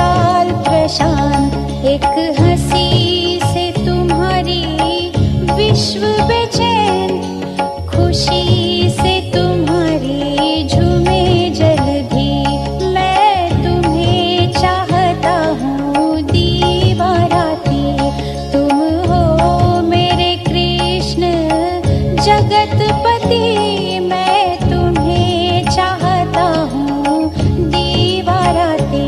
चाल प्रशांत, एक हंसी से तुम्हारी विश्व बेचैन, खुशी से तुम्हारी झूमे जलधि। मैं तुम्हें चाहता हूँ दीवाराती, तुम हो मेरे कृष्ण जगतपति। मैं तुम्हें चाहता हूँ दीवाराती।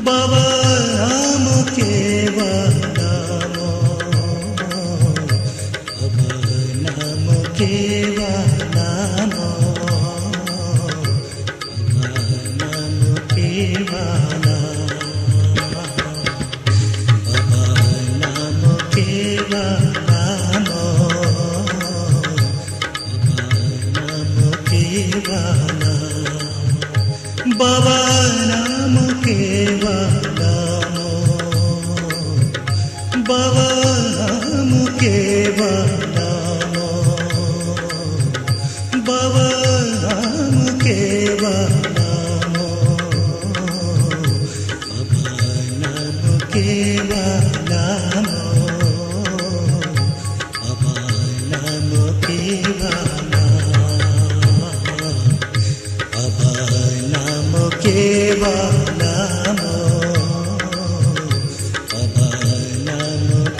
बाबा नाम केवला, बाबा नाम केवला, बाबा नाम केवला, बाबा नाम केवला, बाबा नाम केवला, बाबा नाम केवला, बाबा नाम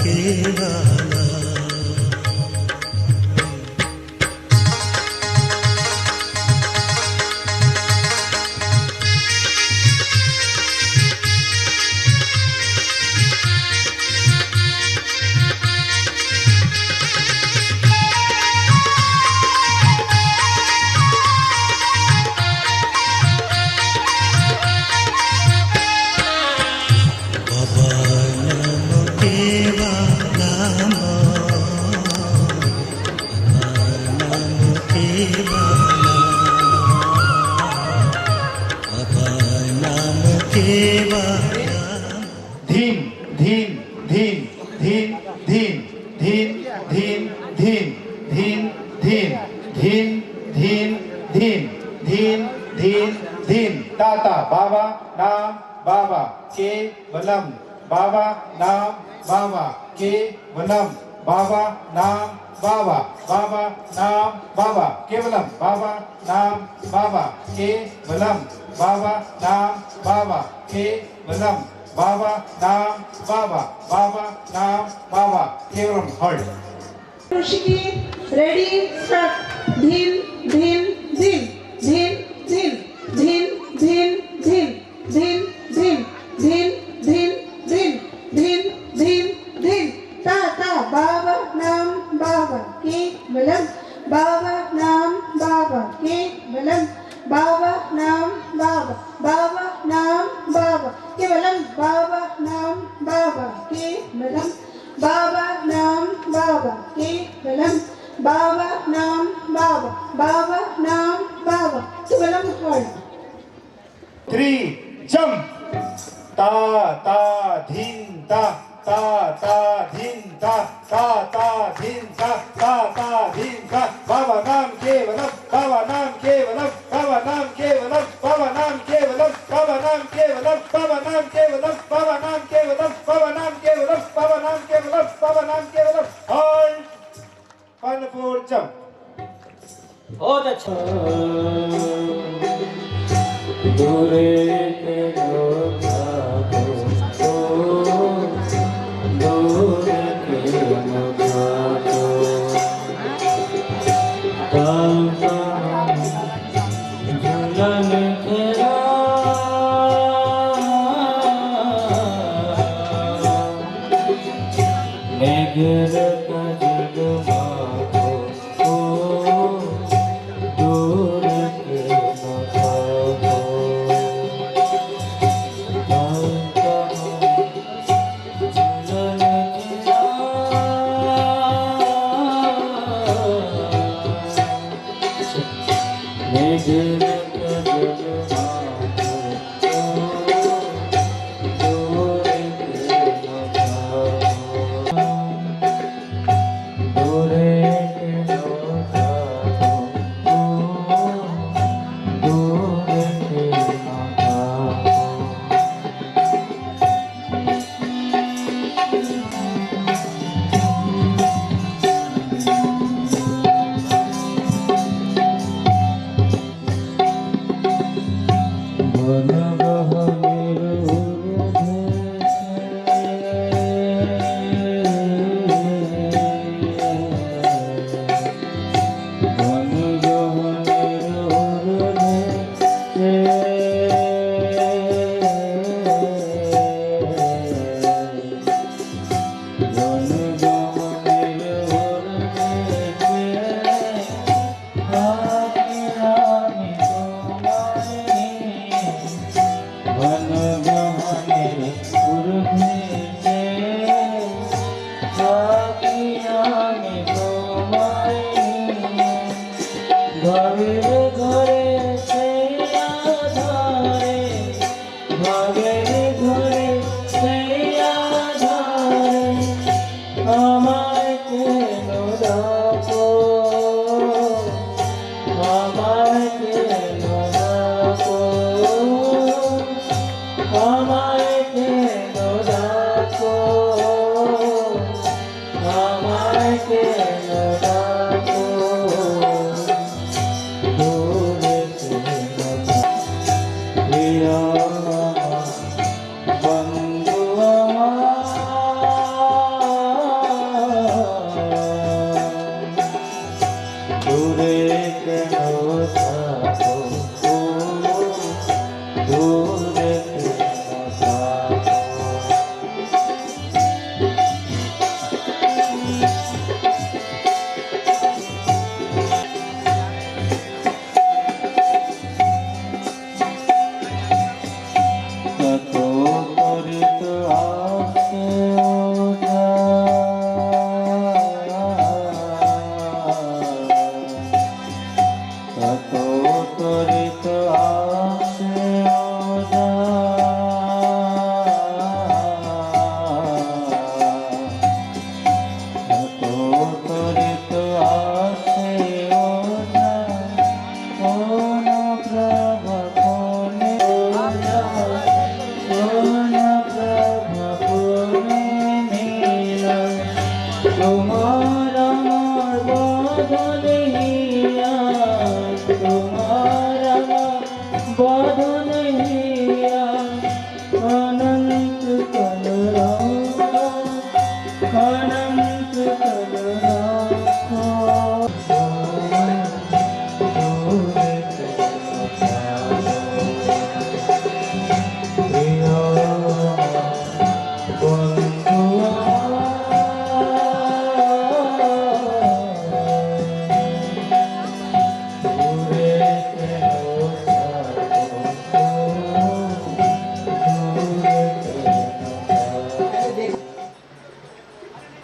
केवला। धीन धीन धीन धीन धीन धीन धीन धीन धीन धीन धीन धीन धीन धीन धीन धीन ताता बाबा नाम बाबा केवलम, बाबा नाम बाबा केवलम, बाबा नाम बाबा, बाबा नाम बाबा केवलम, बाबा नाम बाबा केवलम, बाबा नाम बाबा केवलम, बाबा नाम बाबा, बाबा नाम बाबा केवलम। हॉल्ट। Rishikesh ready start. धीन धीन धीन धीन धीन धीन धीन धीन धीन धीन धीन धीन धीन धीन धीन धीन ताता बाबा नाम बाबा केवलम, बाबा नाम बाबा केवलम, बाबा नाम बाबा, बाबा नाम बाबा केवलम, बाबा नाम बाबा केवलम, बाबा नाम बाबा केवलम, बाबा नाम बाबा, बाबा नाम बाबा केवलम। 3 3 jump ta ta dhin ta ta ta dhin ta ta ta dhin ta ta ta dhin ta Baba Nam Kevalam Baba Nam Kevalam Baba Nam Kevalam Baba Nam Kevalam Baba Nam Kevalam Baba Nam Kevalam Baba Nam Kevalam Baba Nam Kevalam Baba Nam Kevalam Baba Nam Kevalam hold 1 4 jump बहुत अच्छा दूरे के लोग दूरे के लोग झूलन खेला मेघर का जगमा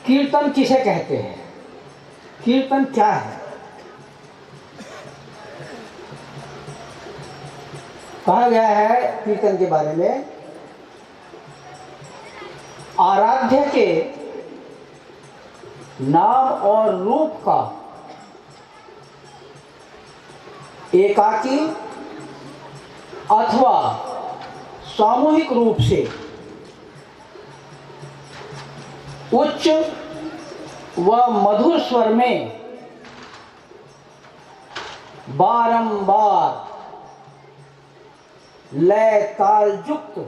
कीर्तन किसे कहते हैं? कीर्तन क्या है? कहा गया है कीर्तन के बारे में, आराध्य के नाम और रूप का एकाकी अथवा सामूहिक रूप से उच्च व मधुर स्वर में बारंबार लय ताल युक्त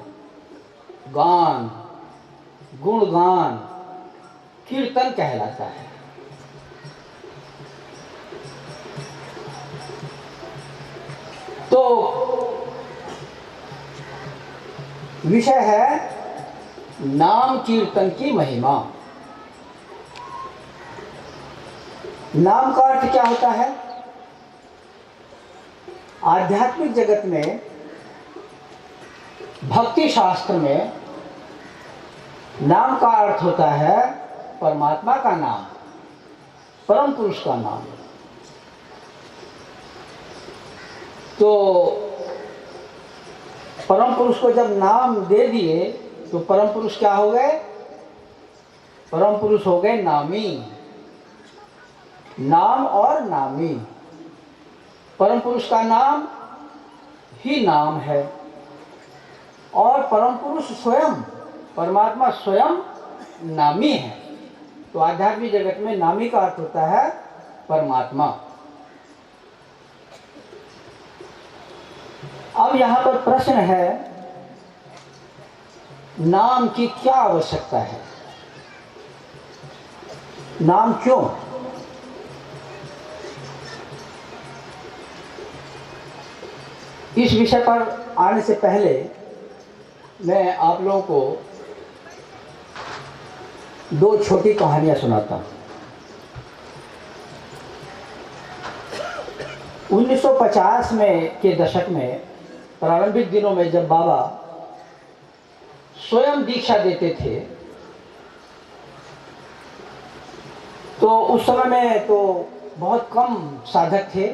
गान गुणगान कीर्तन कहलाता है। तो विषय है नाम कीर्तन की महिमा। नाम का अर्थ क्या होता है? आध्यात्मिक जगत में, भक्ति शास्त्र में नाम का अर्थ होता है परमात्मा का नाम, परम पुरुष का नाम। तो परम पुरुष को जब नाम दे दिए तो परम पुरुष क्या हो गए? परम पुरुष हो गए नामी। नाम और नामी, परम पुरुष का नाम ही नाम है और परम पुरुष स्वयं, परमात्मा स्वयं नामी है। तो आध्यात्मिक जगत में नामी का अर्थ होता है परमात्मा। अब यहाँ पर प्रश्न है, नाम की क्या आवश्यकता है? नाम क्यों? इस विषय पर आने से पहले मैं आप लोगों को दो छोटी कहानियां सुनाता हूं। 1950 में के दशक में, प्रारंभिक दिनों में जब बाबा स्वयं दीक्षा देते थे, तो उस समय में तो बहुत कम साधक थे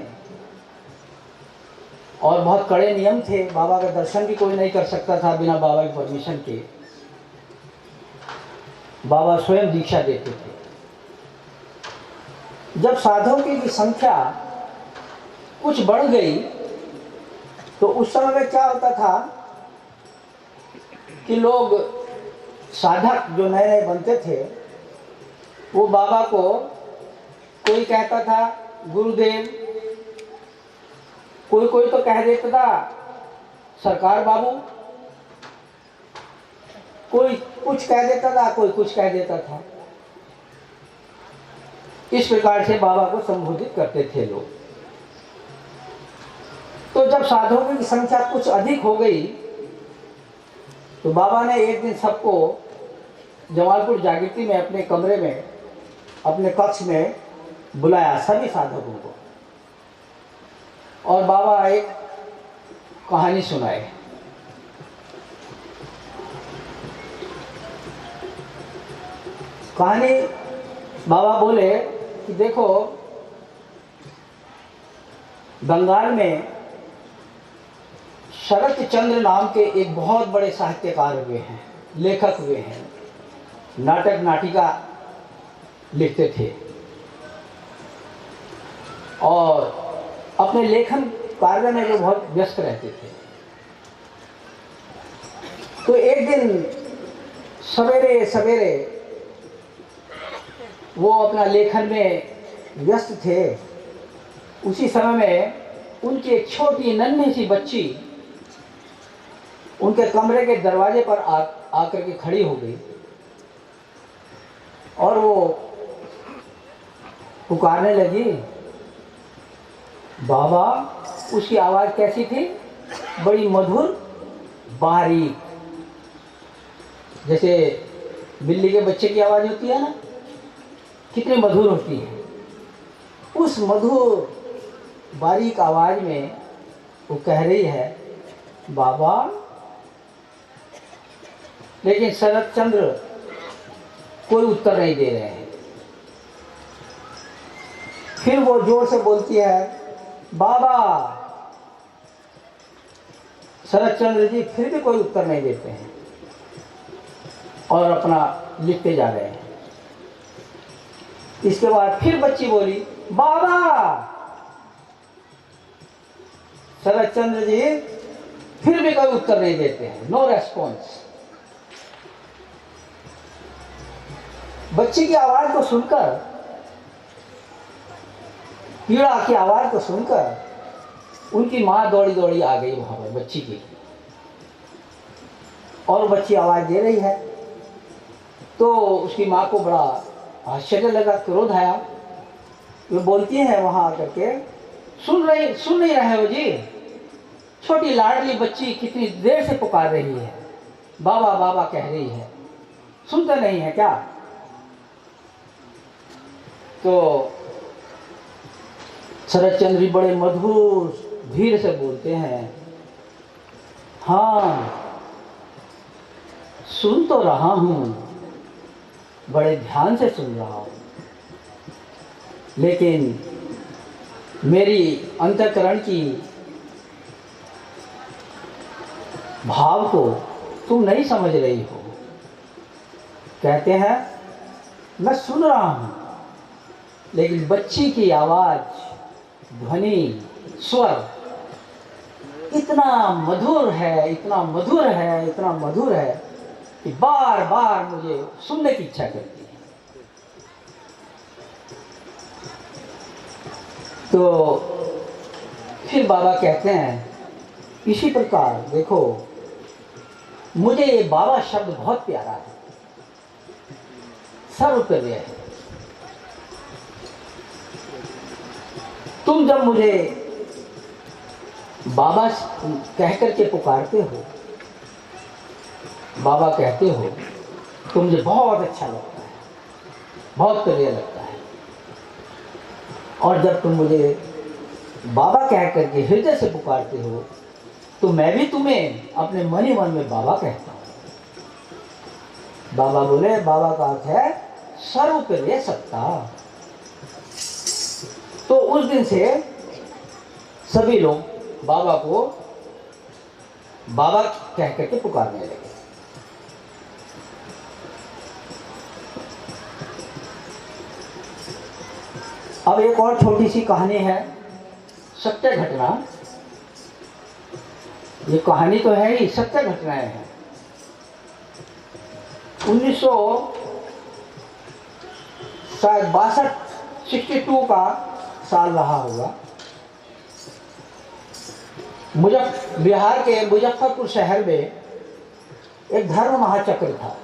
और बहुत कड़े नियम थे। बाबा का दर्शन भी कोई नहीं कर सकता था बिना बाबा की परमिशन के। बाबा स्वयं दीक्षा देते थे। जब साधकों की संख्या कुछ बढ़ गई तो उस समय में क्या होता था कि लोग, साधक जो नए नए बनते थे, वो बाबा को कोई कहता था गुरुदेव, कोई कोई तो कह देता था सरकार बाबू, कोई कुछ कह देता था, कोई कुछ कह देता था। इस प्रकार से बाबा को संबोधित करते थे लोग। तो जब साधकों की संख्या कुछ अधिक हो गई तो बाबा ने एक दिन सबको जमालपुर जागृति में अपने कमरे में, अपने कक्ष में बुलाया, सभी साधकों को, और बाबा एक कहानी सुनाए। कहानी बाबा बोले कि देखो, बंगाल में शरत चंद्र नाम के एक बहुत बड़े साहित्यकार हुए हैं, लेखक हुए हैं, नाटक नाटिका लिखते थे और अपने लेखन कार्य में वो बहुत व्यस्त रहते थे। तो एक दिन सवेरे सवेरे वो अपना लेखन में व्यस्त थे। उसी समय में उनकी एक छोटी नन्ही सी बच्ची उनके कमरे के दरवाजे पर आकर के खड़ी हो गई और वो पुकारने लगी, बाबा। उसकी आवाज़ कैसी थी? बड़ी मधुर, बारीक, जैसे बिल्ली के बच्चे की आवाज़ होती है ना, कितनी मधुर होती है। उस मधुर बारीक आवाज़ में वो कह रही है, बाबा। लेकिन शरत चंद्र कोई उत्तर नहीं दे रहे हैं। फिर वो जोर से बोलती है, बाबा। शरद चंद्र जी फिर भी कोई उत्तर नहीं देते हैं और अपना लिखते जा रहे हैं। इसके बाद फिर बच्ची बोली, बाबा। शरद चंद्र जी फिर भी कोई उत्तर नहीं देते हैं, नो रेस्पॉन्स। बच्ची की आवाज को सुनकर, कीड़ा की आवाज को सुनकर उनकी माँ दौड़ी दौड़ी आ गई वहां पर बच्ची की, और बच्ची आवाज दे रही है। तो उसकी माँ को बड़ा आश्चर्य लगा, क्रोध आया। वे बोलती हैं वहां आकर के, सुन नहीं रहे हो जी? छोटी लाडली बच्ची कितनी देर से पुकार रही है, बाबा बाबा कह रही है, सुनते नहीं है क्या? तो शरद चंद्र जी बड़े मधुर धीरे से बोलते हैं, हाँ सुन तो रहा हूं, बड़े ध्यान से सुन रहा हूं, लेकिन मेरी अंतःकरण की भाव को तुम नहीं समझ रही हो। कहते हैं मैं सुन रहा हूं, लेकिन बच्ची की आवाज, ध्वनि, स्वर इतना मधुर है, इतना मधुर है, इतना मधुर है कि बार बार मुझे सुनने की इच्छा करती है। तो फिर बाबा कहते हैं, इसी प्रकार देखो, मुझे ये बाबा शब्द बहुत प्यारा है, सर्वप्रिय है। तुम जब मुझे बाबा कह करके पुकारते हो, बाबा कहते हो, तो मुझे बहुत अच्छा लगता है, बहुत प्रिय लगता है। और जब तुम मुझे बाबा कह करके हृदय से पुकारते हो, तो मैं भी तुम्हें अपने मन ही मन में बाबा कहता हूँ। बाबा बोले, बाबा का अर्थ है सर्वप्रिय सत्ता। तो उस दिन से सभी लोग बाबा को बाबा कह करके पुकारने लगे। अब एक और छोटी सी कहानी है, सत्य घटना। ये कहानी तो है ही, सत्य घटनाएं हैं। 1962 का साल रहा होगा। बिहार के मुजफ्फरपुर शहर में एक धर्म महाचक्र था।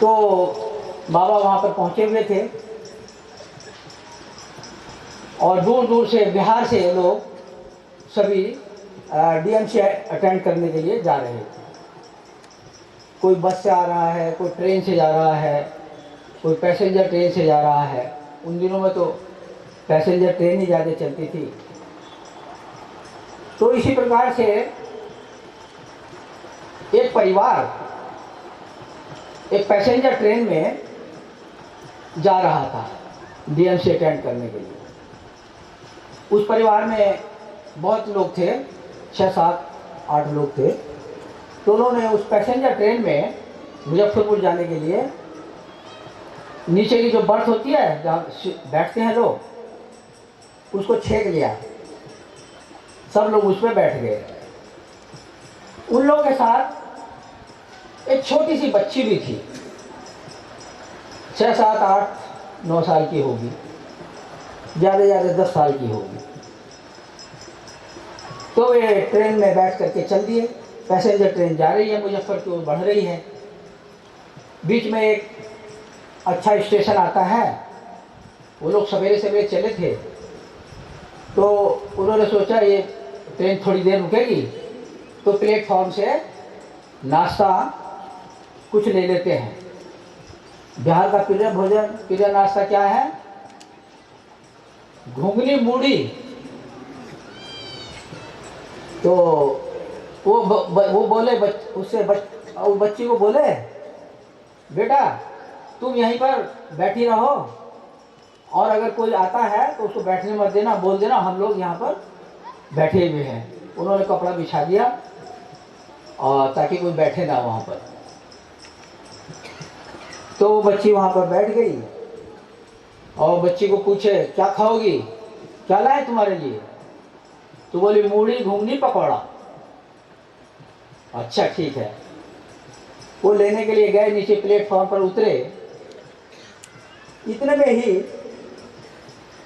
तो बाबा वहां पर पहुंचे हुए थे और दूर दूर से बिहार से लोग सभी डीएमसी अटेंड करने के लिए जा रहे थे। कोई बस से आ रहा है, कोई ट्रेन से जा रहा है, कोई पैसेंजर ट्रेन से जा रहा है। उन दिनों में तो पैसेंजर ट्रेन ही ज़्यादा चलती थी। तो इसी प्रकार से एक परिवार एक पैसेंजर ट्रेन में जा रहा था डीएमसी अटेंड करने के लिए। उस परिवार में बहुत लोग थे, 6, 7, 8 लोग थे। तो उन्होंने उस पैसेंजर ट्रेन में मुजफ्फरपुर जाने के लिए नीचे की जो बर्थ होती है जहाँ बैठते हैं लोग, उसको छेक लिया। सब लोग उस पर बैठ गए। उन लोगों के साथ एक छोटी सी बच्ची भी थी, 6, 7, 8, 9 साल की होगी, ज़्यादा 10 साल की होगी। तो वे ट्रेन में बैठ करके चल दिए। पैसेंजर ट्रेन जा रही है, मुजफ्फरपुर की ओर बढ़ रही है। बीच में एक अच्छा स्टेशन आता है। वो लोग सवेरे सवेरे चले थे, तो उन्होंने सोचा ये ट्रेन थोड़ी देर रुकेगी, तो प्लेटफॉर्म से नाश्ता कुछ ले लेते हैं। बिहार का प्रिय भोजन, प्रिय नाश्ता क्या है? घुंगनी मूढ़ी। तो वो बोले वो बच्ची को बोले, बेटा तुम यहीं पर बैठी रहो, और अगर कोई आता है तो उसको बैठने मत देना, बोल देना हम लोग यहाँ पर बैठे हुए हैं। उन्होंने कपड़ा बिछा दिया और ताकि कोई बैठे ना वहाँ पर। तो वो बच्ची वहाँ पर बैठ गई और बच्ची को पूछे क्या खाओगी, क्या लाए तुम्हारे लिए? तो बोली मूढ़ी घुंगनी पकौड़ा। अच्छा ठीक है। वो लेने के लिए गए, नीचे प्लेटफॉर्म पर उतरे। इतने में ही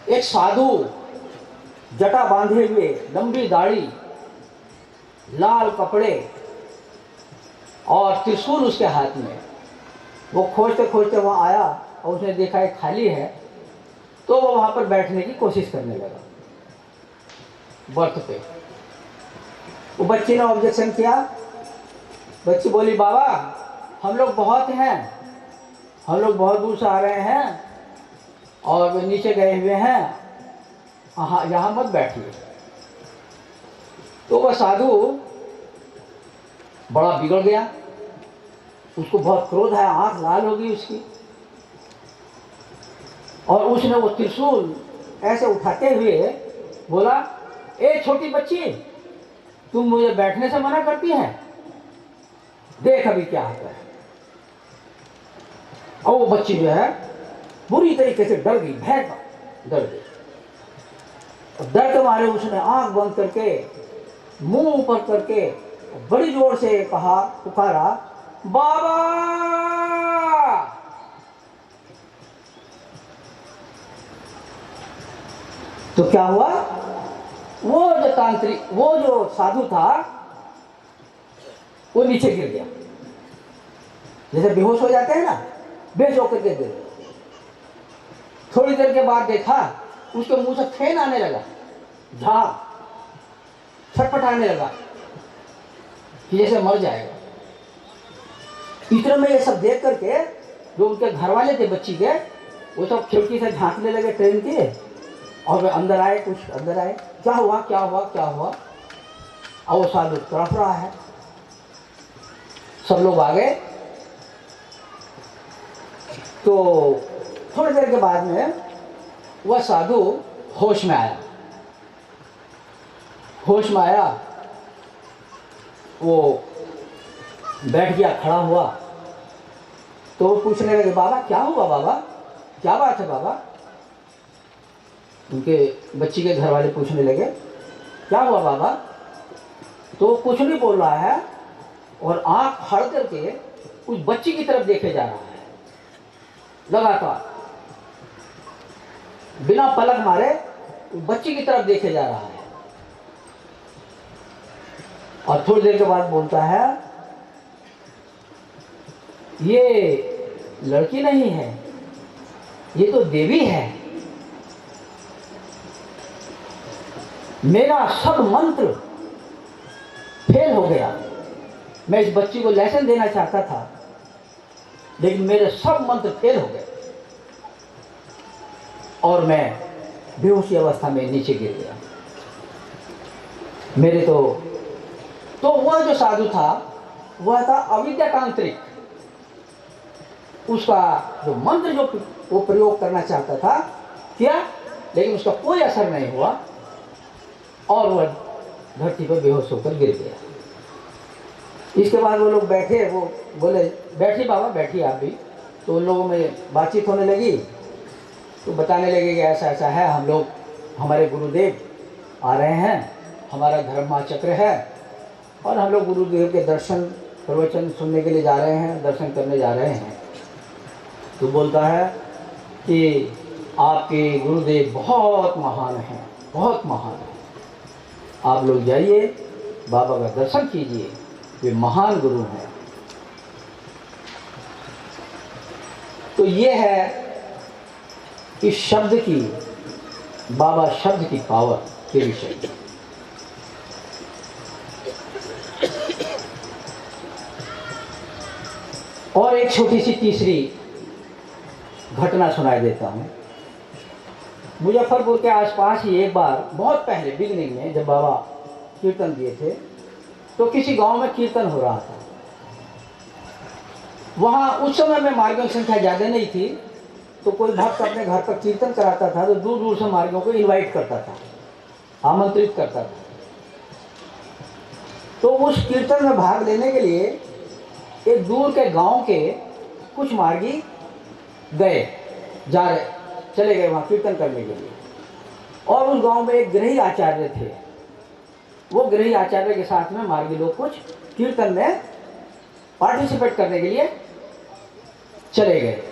एक साधु जटा बांधे हुए, लंबी दाढ़ी, लाल कपड़े और त्रिशूल उसके हाथ में, वो खोजते खोजते वहाँ आया और उसने देखा एक खाली है, तो वो वहाँ पर बैठने की कोशिश करने लगा बर्थ पे। वो बच्ची ने ऑब्जेक्शन किया। बच्ची बोली बाबा हम लोग बहुत हैं, हम लोग बहुत दूर से आ रहे हैं और वे नीचे गए हुए हैं, हाँ यहाँ मत बैठिए। तो वह साधु बड़ा बिगड़ गया, उसको बहुत क्रोध है, आंख लाल हो गई उसकी, और उसने वो त्रिशूल ऐसे उठाते हुए बोला ए छोटी बच्ची, तुम मुझे बैठने से मना करती है, देख अभी क्या होता है। और वो बच्ची जो है बुरी तरीके से डर गई, भय डर गई। डर के मारे उसने आंख बंद करके, मुंह ऊपर करके बड़ी जोर से कहा, पुकारा बाबा। तो क्या हुआ, वो जो तांत्रिक, वो जो साधु था, वो नीचे गिर गया। जैसे बेहोश हो जाते हैं ना, बेहोश होकर के गिर गया। थोड़ी देर के बाद देखा उसके मुंह से फेन आने लगा, झाग छटपटाने लगा कि जैसे मर जाएगा। इतने में ये सब देख करके जो उनके घर वाले थे बच्ची के, वो सब खिड़की से झांकने लगे ट्रेन के, और वे अंदर आए, कुछ अंदर आए, क्या हुआ क्या हुआ क्या हुआ। और वो साधु तड़प रहा है। सब लोग आ गए। तो थोड़ी देर के बाद में वह साधु होश में आया। होश में आया, वो बैठ गया, खड़ा हुआ। तो वो पूछने लगे बाबा क्या हुआ, बाबा क्या बात है बाबा। उनके बच्ची के घर वाले पूछने लगे क्या हुआ बाबा। तो कुछ नहीं बोल रहा है और आंख फाड़ करके उस बच्ची की तरफ देखे जा रहा है लगातार, बिना पलक मारे उस बच्ची की तरफ देखे जा रहा है। और थोड़ी देर के बाद बोलता है ये लड़की नहीं है, ये तो देवी है। मेरा सब मंत्र फेल हो गया। मैं इस बच्ची को लेसन देना चाहता था, लेकिन मेरे सब मंत्र फेल हो गए और मैं बेहोशी अवस्था में नीचे गिर गया। मेरे तो वह जो साधु था वह था अविद्या तांत्रिक। उसका जो मंत्र जो वो प्रयोग करना चाहता था किया, लेकिन उसका कोई असर नहीं हुआ और वह धरती पर बेहोश होकर गिर गया। इसके बाद वो लोग बैठे, वो बोले बैठिए बाबा बैठिए आप भी। तो उन लोगों में बातचीत होने लगी। तो बताने लगे कि ऐसा ऐसा है, हम लोग, हमारे गुरुदेव आ रहे हैं, हमारा धर्मा चक्र है और हम लोग गुरुदेव के दर्शन प्रवचन सुनने के लिए जा रहे हैं, दर्शन करने जा रहे हैं। तो बोलता है कि आपके गुरुदेव बहुत महान हैं, बहुत महान हैं, आप लोग जाइए बाबा का दर्शन कीजिए, वे महान गुरु हैं। तो ये है इस शब्द की, बाबा शब्द की पावर के विषय में। और एक छोटी सी तीसरी घटना सुनाई देता हूँ। मुजफ्फरपुर के आसपास ही एक बार, बहुत पहले बिगनिंग में जब बाबा कीर्तन दिए थे, तो किसी गांव में कीर्तन हो रहा था। वहाँ उस समय में मार्गों की संख्या ज़्यादा नहीं थी, तो कोई भक्त अपने घर पर कीर्तन कराता था तो दूर दूर से मार्गों को इनवाइट करता था, आमंत्रित करता था। तो उस कीर्तन में भाग लेने के लिए एक दूर के गांव के कुछ मार्गी गए, चले गए वहाँ कीर्तन करने के लिए। और उस गांव में एक गृही आचार्य थे। वो गृही आचार्य के साथ में मार्गी लोग कुछ कीर्तन में पार्टिसिपेट करने के लिए चले गए।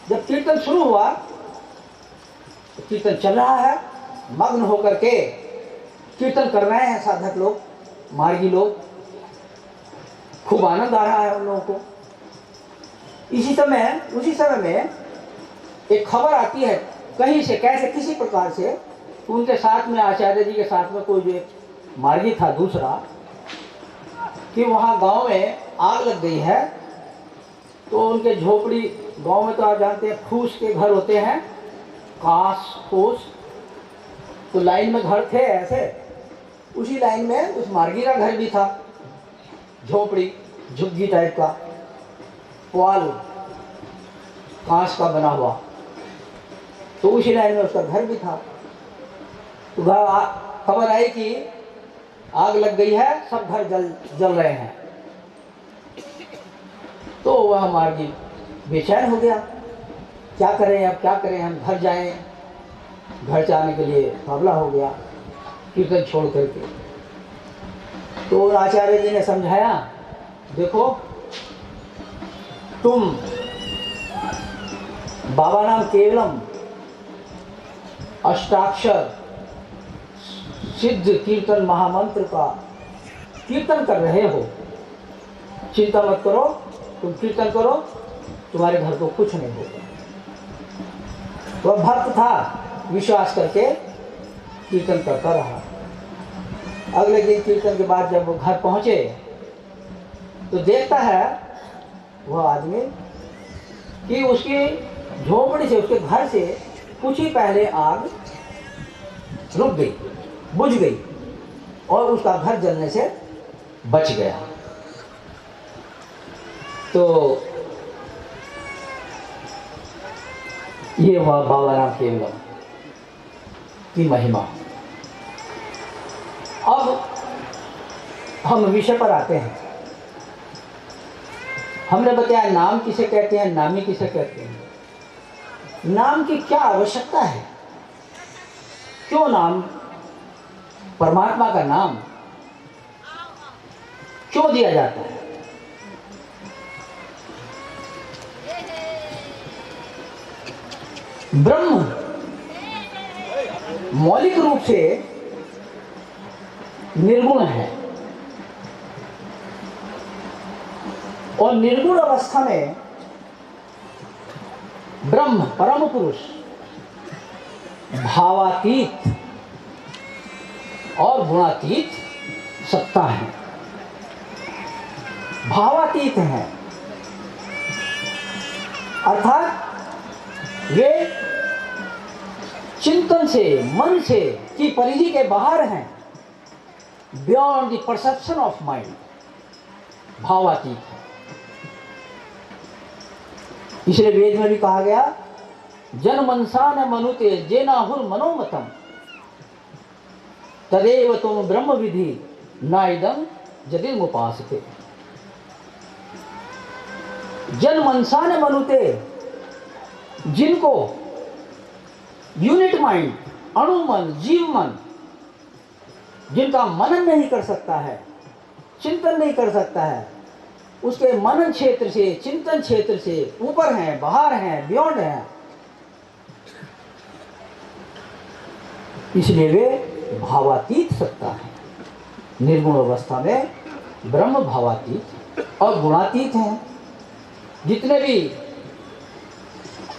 जब कीर्तन शुरू हुआ, तो कीर्तन चल रहा है, मग्न होकर के कीर्तन कर रहे हैं साधक लोग, मार्गी लोग, खूब आनंद आ रहा है उन लोगों को। उसी समय में एक खबर आती है कहीं से, कैसे, किसी प्रकार से, उनके साथ में आचार्य जी के साथ में कोई जो एक मार्गी था दूसरा, कि वहाँ गांव में आग लग गई है। तो उनके झोपड़ी, गांव में तो आप जानते हैं फूस के घर होते हैं, कांस फूस, तो लाइन में घर थे ऐसे, उसी लाइन में उस मार्गी का घर भी था, झोपड़ी झुग्गी टाइप का, पुआल कांच का बना हुआ, तो उसी लाइन में उसका घर भी था। तो खबर आई कि आग लग गई है, सब घर जल रहे हैं। तो वह मार्गी बेचैन हो गया, क्या करें अब, क्या करें, हम घर जाएं। घर जाने के लिए फावला हो गया कीर्तन छोड़ करके। तो आचार्य जी ने समझाया, देखो तुम बाबा नाम केवलम अष्टाक्षर सिद्ध कीर्तन महामंत्र का कीर्तन कर रहे हो, चिंता मत करो, तुम कीर्तन करो, तुम्हारे घर को कुछ नहीं होगा। वह भक्त था, विश्वास करके कीर्तन करता रहा। अगले दिन कीर्तन के बाद जब वो घर पहुंचे, तो देखता है वह आदमी कि उसकी झोपड़ी से, उसके घर से कुछ ही पहले आग रुक गई, बुझ गई, और उसका घर जलने से बच गया। तो ये हुआ बाबा राम केवलम की महिमा। अब हम विषय पर आते हैं। हमने बताया नाम किसे कहते हैं, नामी किसे कहते हैं। नाम की क्या आवश्यकता है, क्यों नाम, परमात्मा का नाम क्यों दिया जाता है। ब्रह्म मौलिक रूप से निर्गुण है, और निर्गुण अवस्था में ब्रह्म परम पुरुष भावातीत और गुणातीत सत्ता है। भावातीत हैं, अर्थात वे चिंतन से, मन से की परिधि के बाहर हैं, beyond the perception of mind, भावातीत है। इसलिए वेद में भी कहा गया, जन मनसा न मनुते जेनाहुर मनोमतम तदेव तुम ब्रह्म विधि नाइदम जदिमुपासते। जन मनसा न मनुते, जिनको यूनिट माइंड, अणु मन, जीव मन, जिनका मनन नहीं कर सकता है, चिंतन नहीं कर सकता है, उसके मनन क्षेत्र से, चिंतन क्षेत्र से ऊपर हैं, बाहर हैं, बियॉन्ड हैं, इसलिए वे भावातीत सत्ता है। निर्गुण अवस्था में ब्रह्म भावातीत और गुणातीत हैं। जितने भी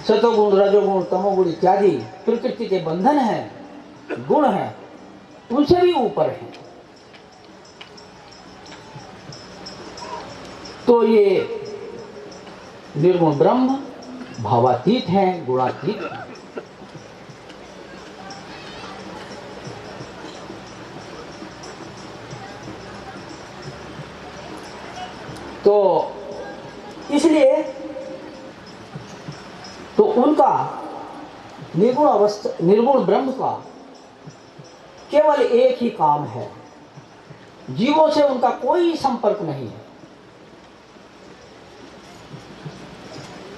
सतोगुण, रजोगुण, तमोगुण इत्यादि प्रकृति के बंधन हैं, गुण हैं, उनसे भी ऊपर हैं। तो ये निर्गुण ब्रह्म भावातीत हैं, गुणातीत हैं। तो इसलिए तो उनका निर्गुण अवस्था, निर्गुण ब्रह्म का केवल एक ही काम है जीवों से उनका कोई संपर्क नहीं है,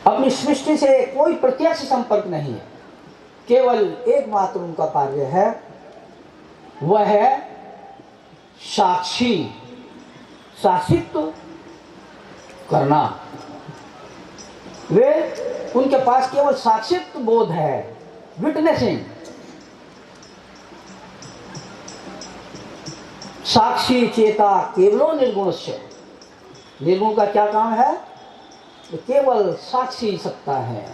अपनी सृष्टि से कोई प्रत्यक्ष संपर्क नहीं है। केवल एकमात्र उनका कार्य है, वह है साक्षी, साक्षित्व करना। वे उनके पास केवल साक्षित्व बोध है, विटनेसिंग। साक्षी चेता केवलो निर्गुणस्य। निर्गुण का क्या काम है? तो केवल साक्षी सत्ता है।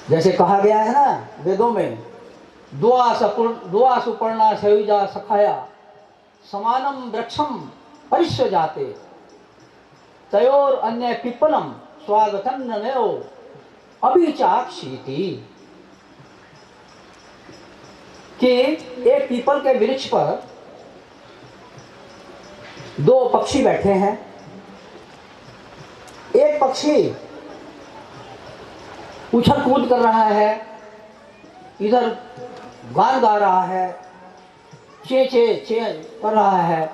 जैसे कहा गया है ना वेदों में, दुआ सुपर्णा सयुजा सखाया समानम वृक्षम परिष्य जाते तयोर अन्य पिप्पलम स्वागतम नयो अभिचाक्षीति। कि एक पीपल के वृक्ष पर दो पक्षी बैठे हैं। एक पक्षी उछल कूद कर रहा है, इधर गान गा रहा है, चे चे चे कर रहा है,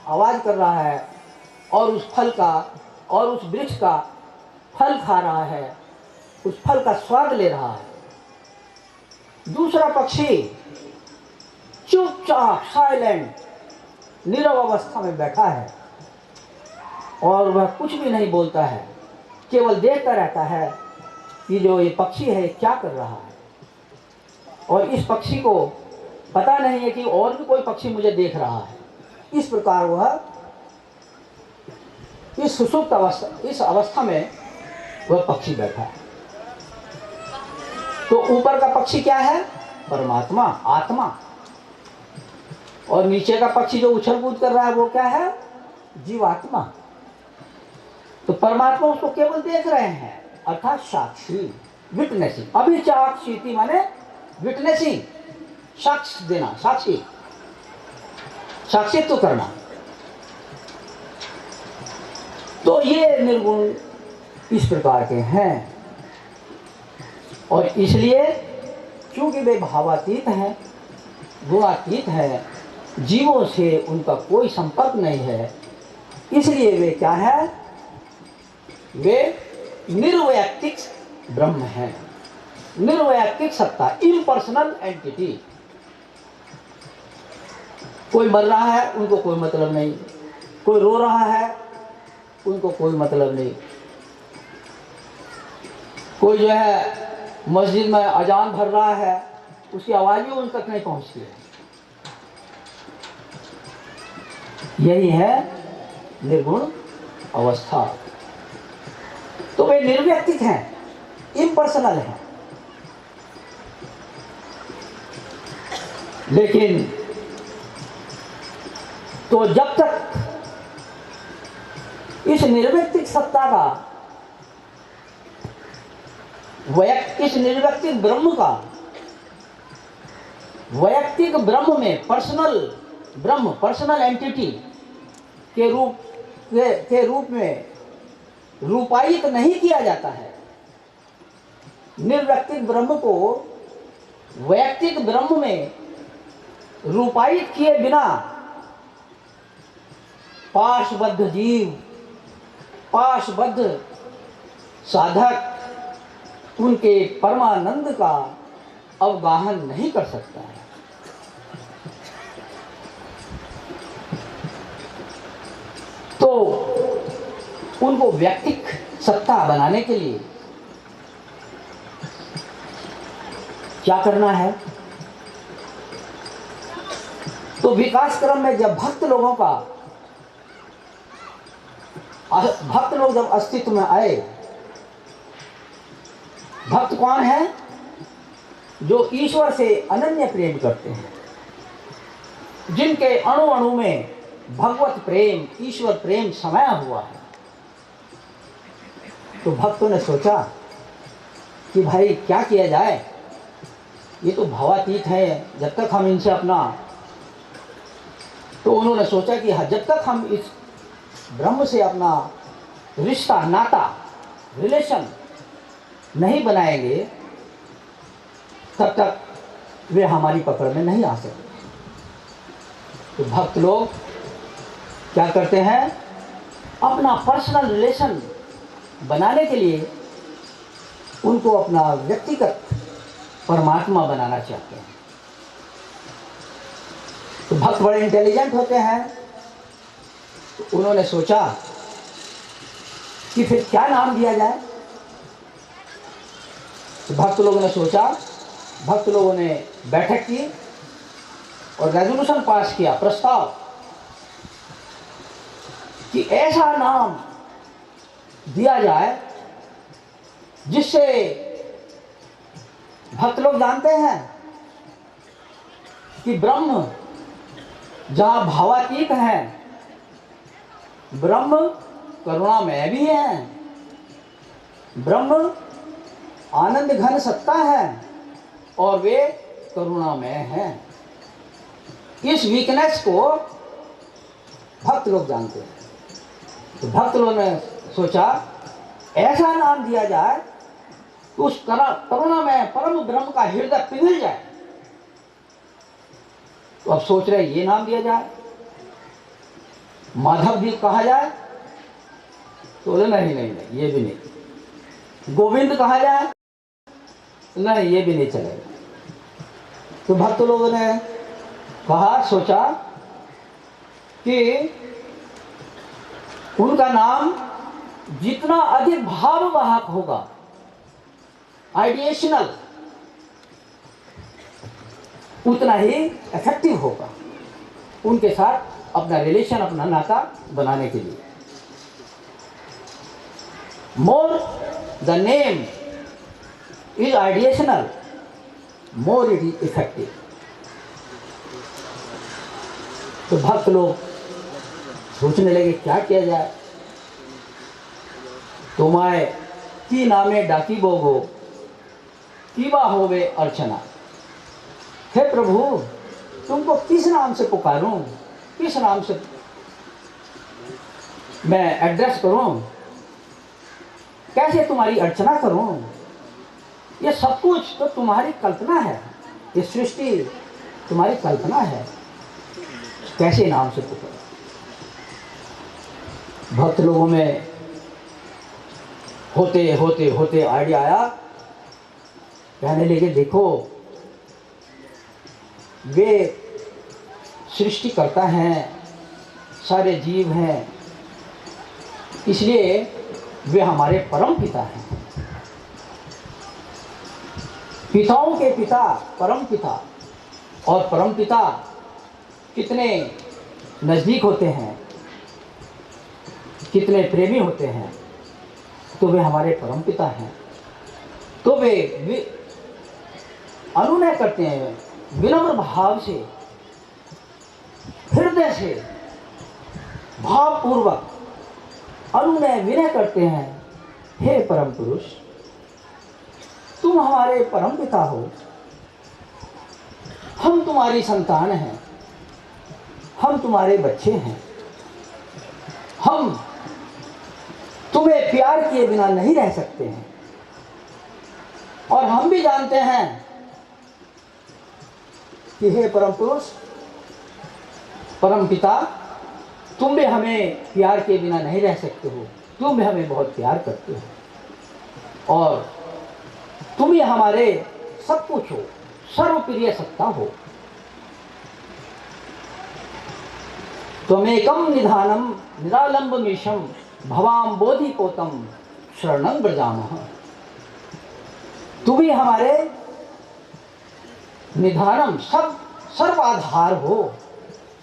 आवाज कर रहा है, और उस फल का और उस वृक्ष का फल खा रहा है, उस फल का स्वाद ले रहा है। दूसरा पक्षी चुपचाप साइलेंट नीरव अवस्था में बैठा है और वह कुछ भी नहीं बोलता है, केवल देखता रहता है कि जो ये पक्षी है क्या कर रहा है। और इस पक्षी को पता नहीं है कि और भी कोई पक्षी मुझे देख रहा है। इस प्रकार वह इस सुसुप्त अवस्था, इस अवस्था में वह पक्षी बैठा है। तो ऊपर का पक्षी क्या है? परमात्मा, आत्मा। और नीचे का पक्षी जो उछल कूद कर रहा है वो क्या है? जीवात्मा। तो परमात्मा उसको केवल देख रहे हैं, अर्थात साक्षी, विटनेसिंग। अभिचाक्षीति माने विटनेसिंग, साक्ष्य देना, साक्षी, साक्षित्व करना। तो ये निर्गुण इस प्रकार के हैं और इसलिए क्योंकि वे भावातीत हैं, गुणातीत हैं, जीवों से उनका कोई संपर्क नहीं है, इसलिए वे क्या है? वे निर्वैयक्तिक ब्रह्म हैं, निर्वैयक्तिक सत्ता, इम्पर्सनल एंटिटी। कोई मर रहा है उनको कोई मतलब नहीं, कोई रो रहा है उनको कोई मतलब नहीं, कोई जो है मस्जिद में अजान भर रहा है उसकी आवाज़ भी उन तक नहीं पहुंचती है। यही है निर्गुण अवस्था। तो वे निर्व्यक्तिक हैं, इम्पर्सनल हैं। लेकिन तो जब तक इस निर्व्यक्तिक सत्ता का, इस निर्व्यक्तिक ब्रह्म का, वैयक्तिक ब्रह्म में पर्सनल ब्रह्म, पर्सनल एंटिटी के रूप में रूपायित नहीं किया जाता है, निर्व्यक्तिक ब्रह्म को वैयक्तिक ब्रह्म में रूपायित किए बिना पाशबद्ध जीव, पाशबद्ध साधक उनके परमानंद का अवगाहन नहीं कर सकता है। तो उनको व्यक्तिक सत्ता बनाने के लिए क्या करना है? तो विकास क्रम में जब भक्त लोग जब अस्तित्व में आए, भक्त कौन है? जो ईश्वर से अनन्य प्रेम करते हैं, जिनके अणु अणु में भगवत प्रेम, ईश्वर प्रेम समाया हुआ है। तो भक्तों ने सोचा कि भाई क्या किया जाए, ये तो भावातीत है, जब तक हम इनसे अपना, तो उन्होंने सोचा कि जब तक हम इस ब्रह्म से अपना रिश्ता, नाता, रिलेशन नहीं बनाएंगे तब तक वे हमारी पकड़ में नहीं आ सकते। तो भक्त लोग क्या करते हैं, अपना पर्सनल रिलेशन बनाने के लिए उनको अपना व्यक्तिगत परमात्मा बनाना चाहते हैं। तो भक्त बड़े इंटेलिजेंट होते हैं, तो उन्होंने सोचा कि फिर क्या नाम दिया जाए। तो भक्त लोगों ने सोचा, भक्त लोगों ने बैठक की और रेजोल्यूशन पास किया, प्रस्ताव, कि ऐसा नाम दिया जाए जिससे भक्त लोग जानते हैं कि ब्रह्म जहाँ भावातीत है, ब्रह्म करुणामय भी है, ब्रह्म आनंद घन सत्ता है और वे करुणामय हैं। इस वीकनेस को भक्त लोग जानते हैं। तो भक्त लोगों ने सोचा ऐसा नाम दिया जाए तो उस करुणामय परम ब्रह्म का हृदय पिघल जाए। तो अब सोच रहे ये नाम दिया जाए, माधव भी कहा जाए, तो बोले नहीं नहीं नहीं, ये भी नहीं। गोविंद कहा जाए, नहीं ये भी नहीं चलेगा। तो भक्त लोगों ने कहा, सोचा कि उनका नाम जितना अधिक भाववाहक होगा, आइडिएशनल, उतना ही इफेक्टिव होगा उनके साथ अपना रिलेशन, अपना नाता बनाने के लिए। More the name is ideational, more it is effective. तो भक्त लोग सोचने लगे क्या किया जाए। तुम्हारे की नामे डाकी बोगो कीवा होवे अर्चना। हे प्रभु, तुमको किस नाम से पुकारूं, किस नाम से मैं एड्रेस करूं, कैसे तुम्हारी अर्चना करूं। ये सब कुछ तो तुम्हारी कल्पना है, ये सृष्टि तुम्हारी कल्पना है, कैसे नाम से पुकारूं। भक्त लोगों में होते होते होते आइडिया आया, कहने लगे देखो वे सृष्टि करता हैं, सारे जीव हैं, इसलिए वे हमारे परम पिता हैं। पिताओं के पिता परम पिता, और परम पिता कितने नज़दीक होते हैं, कितने प्रेमी होते हैं। तो वे हमारे परम पिता हैं। तो वे अनुनय करते हैं, विनम्र भाव से, हृदय से, भावपूर्वक अनुनय विनय करते हैं, हे परम पुरुष, तुम हमारे परम पिता हो, हम तुम्हारी संतान हैं, हम तुम्हारे बच्चे हैं, हम तुम्हें प्यार किए बिना नहीं रह सकते हैं। और हम भी जानते हैं कि हे परम पुरुष, परम पिता, तुम भी हमें प्यार किए बिना नहीं रह सकते हो, तुम भी हमें बहुत प्यार करते हो और तुम ही हमारे सब कुछ हो, सर्वप्रिय सत्ता हो। त्वमेकं निधानम निरालंबमीशं भवाम बोधिपोतम शरणं व्रजामः। तुम ही हमारे निधानम, सब सर्वाधार हो,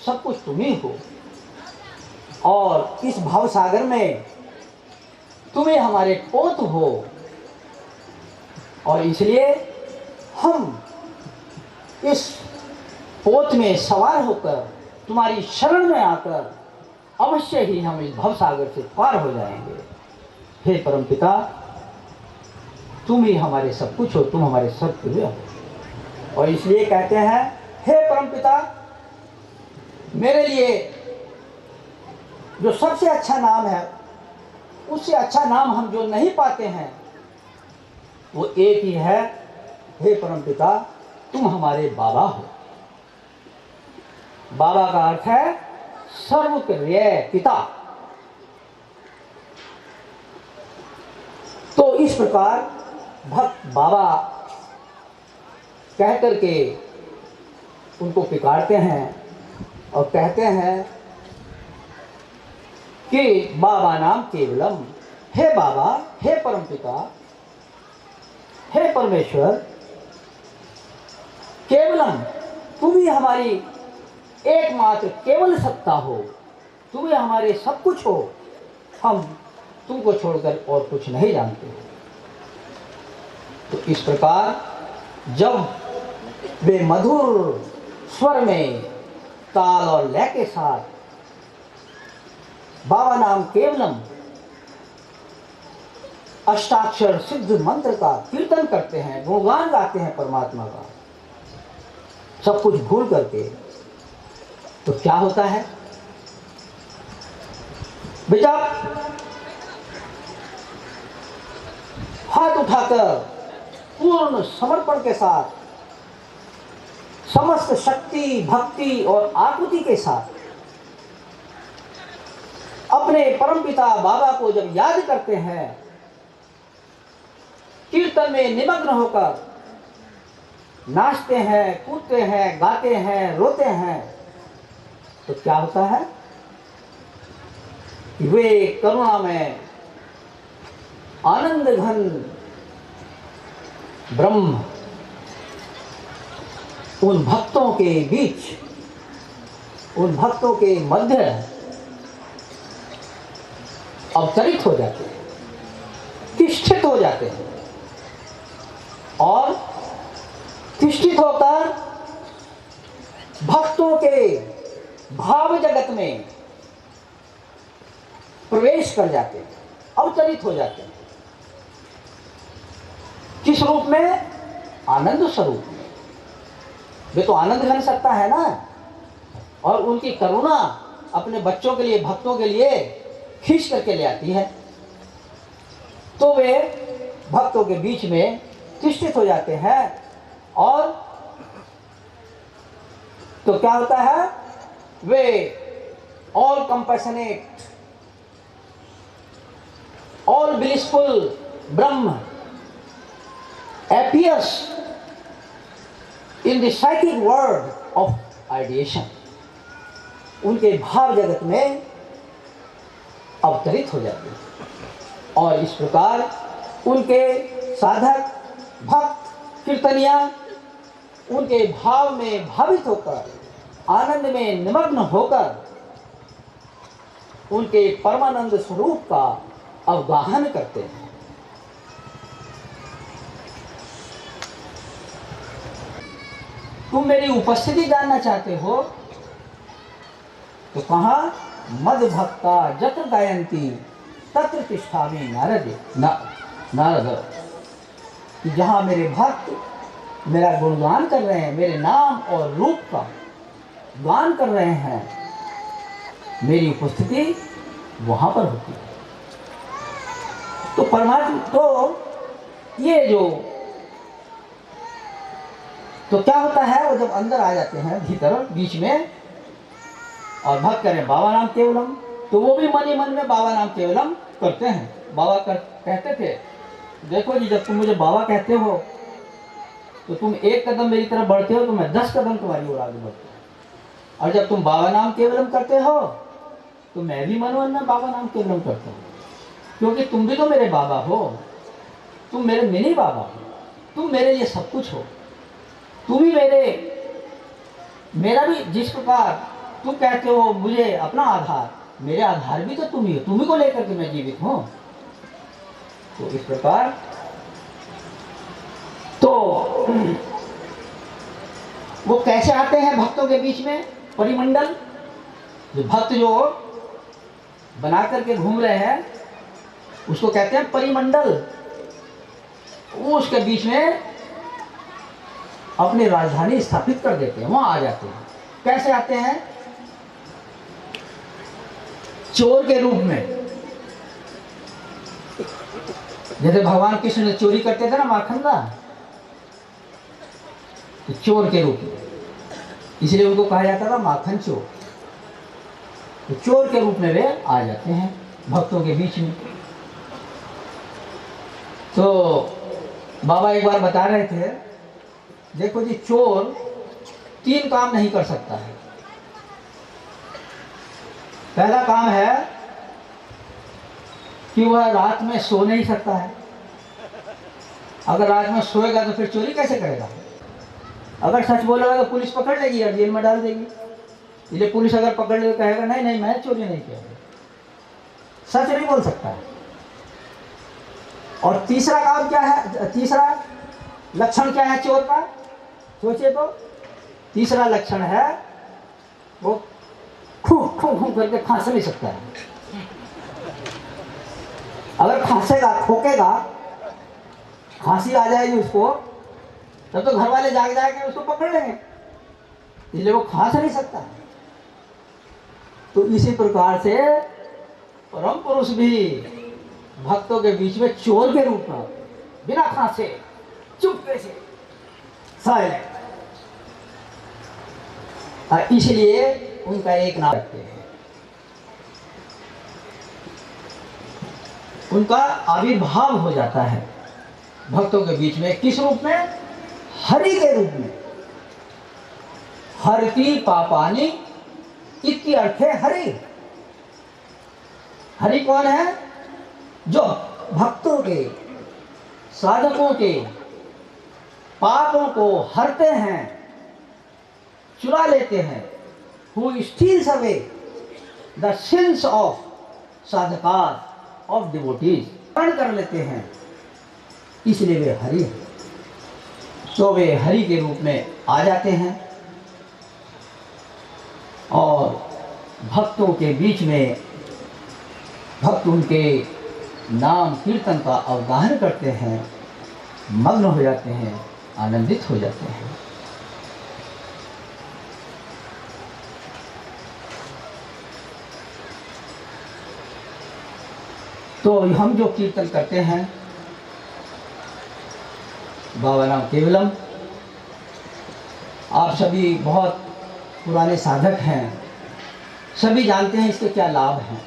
सब कुछ तुम ही हो। और इस भव सागर में तुम ही हमारे पोत हो, और इसलिए हम इस पोत में सवार होकर तुम्हारी शरण में आकर अवश्य ही हम इस भव सागर से पार हो जाएंगे। हे परम पिता, तुम ही हमारे सब कुछ हो, तुम हमारे सब प्रिय हो। और इसलिए कहते हैं, हे परम पिता, मेरे लिए जो सबसे अच्छा नाम है, उससे अच्छा नाम हम जो नहीं पाते हैं, वो एक ही है, हे परम पिता, तुम हमारे बाबा हो। बाबा का अर्थ है सर्वक्रिय पिता। तो इस प्रकार भक्त बाबा कह करके उनको पुकारते हैं और कहते हैं कि बाबा नाम केवलम, हे बाबा, हे परमपिता, हे परमेश्वर, केवलम तुम ही हमारी एकमात्र केवल सत्ता हो, तुम ही हमारे सब कुछ हो, हम तुमको छोड़कर और कुछ नहीं जानते। तो इस प्रकार जब वे मधुर स्वर में ताल और लय के साथ बाबा नाम केवलम अष्टाक्षर सिद्ध मंत्र का कीर्तन करते हैं, गुणगान गाते हैं परमात्मा का, सब कुछ भूल करके, तो क्या होता है बेटा? हाथ उठाकर पूर्ण समर्पण के साथ, समस्त शक्ति, भक्ति और आकुति के साथ अपने परमपिता बाबा को जब याद करते हैं, कीर्तन में निमग्न होकर नाचते हैं, कूदते हैं, गाते हैं, रोते हैं, तो क्या होता है कि वे करुणा में आनंद घन ब्रह्म उन भक्तों के बीच, उन भक्तों के मध्य अवतरित हो जाते हैं, तिष्ठित हो जाते हैं और तिष्ठित होकर भक्तों के भाव जगत में प्रवेश कर जाते हैं, अवतरित हो जाते हैं। किस रूप में? आनंद स्वरूप में। वे तो आनंद घन सत्ता है ना, और उनकी करुणा अपने बच्चों के लिए, भक्तों के लिए खींच करके ले आती है, तो वे भक्तों के बीच में तिष्ठित हो जाते हैं। और तो क्या होता है? वे all compassionate, all blissful Brahma appears in the psychic world of ideation, उनके भाव जगत में अवतरित हो जाते हैं। और इस प्रकार उनके साधक, भक्त, कीर्तनिया उनके भाव में भावित होकर, आनंद में निमग्न होकर उनके परमानंद स्वरूप का अवगाहन करते हैं। तुम मेरी उपस्थिति जानना चाहते हो तो कहा? मद भक्ता जत्र गायंती तत्र तिष्ठामि नारद। कि जहाँ मेरे भक्त मेरा गुणगान कर रहे हैं, मेरे नाम और रूप का गान कर रहे हैं, मेरी उपस्थिति वहाँ पर होती है। तो परमात्मा तो ये जो तो क्या होता है, वो जब अंदर आ जाते हैं भीतर बीच में और भक्त करें बाबा नाम केवलम, तो वो भी मन ही मन में बाबा नाम केवलम करते हैं। बाबा कहते थे, देखो जी, जब तुम मुझे बाबा कहते हो तो तुम एक कदम मेरी तरफ बढ़ते हो तो मैं 10 कदम तुम्हारी ओर आगे बढ़ता हूँ, और जब तुम बाबा नाम केवलम करते हो तो मैं भी मन मन में बाबा नाम केवलम करता हूँ, क्योंकि तुम भी तो मेरे बाबा हो, तुम मेरे मिनी बाबा हो, तुम मेरे लिए सब कुछ हो, तुम ही मेरा भी, जिस प्रकार तुम कहते हो मुझे अपना आधार, मेरे आधार भी तो तुम ही हो, तुम्ही को लेकर के मैं जीवित हूं। तो इस प्रकार तो वो कैसे आते हैं भक्तों के बीच में? परिमंडल, जो भक्त जो बना करके घूम रहे हैं उसको कहते हैं परिमंडल। वो उसके बीच में अपनी राजधानी स्थापित कर देते हैं, वहां आ जाते हैं। कैसे आते हैं? चोर के रूप में। जैसे भगवान कृष्ण ने चोरी करते थे ना माखन का, तो चोर के रूप में। इसलिए उनको कहा जाता था माखन चोर। तो चोर के रूप में वे आ जाते हैं भक्तों के बीच में। तो बाबा एक बार बता रहे थे, देखो जी, चोर 3 काम नहीं कर सकता है। पहला काम है कि वह रात में सो नहीं सकता है। अगर रात में सोएगा तो फिर चोरी कैसे करेगा? अगर सच बोलेगा तो पुलिस पकड़ लेगी और जेल में डाल देगी। इसलिए पुलिस अगर पकड़ ले तो कहेगा नहीं नहीं मैं चोरी नहीं किया, सच नहीं बोल सकता है। और तीसरा काम क्या है, तीसरा लक्षण क्या है चोर का? सोचिए तो, तीसरा लक्षण है वो खूं खूं खूं करके खांस नहीं सकता है। अगर खांसेगा, खोकेगा, खांसी आ जाएगी उसको, तब तो घर वाले जाग जाके उसको पकड़ लेंगे, इसलिए वो खांस नहीं सकता। तो इसी प्रकार से परम पुरुष भी भक्तों के बीच में चोर के रूप में बिना खांसे चुपके से साइलेंट, इसलिए उनका एक नाम रखते हैं। उनका आविर्भाव हो जाता है भक्तों के बीच में। किस रूप में? हरि के रूप में। हरति पापानि इति अर्थ है हरि। हरि कौन है? जो भक्तों के, साधकों के पापों को हरते हैं, चुरा लेते हैं। Who steals away the sins of sadhakas, of devotees, हरण कर लेते हैं, इसलिए वे हरि हैं। तो वे हरि के रूप में आ जाते हैं और भक्तों के बीच में भक्त उनके नाम कीर्तन का अवगाहन करते हैं, मग्न हो जाते हैं, आनंदित हो जाते हैं। तो हम जो कीर्तन करते हैं बाबा नाम केवलम, आप सभी बहुत पुराने साधक हैं, सभी जानते हैं इसके क्या लाभ हैं,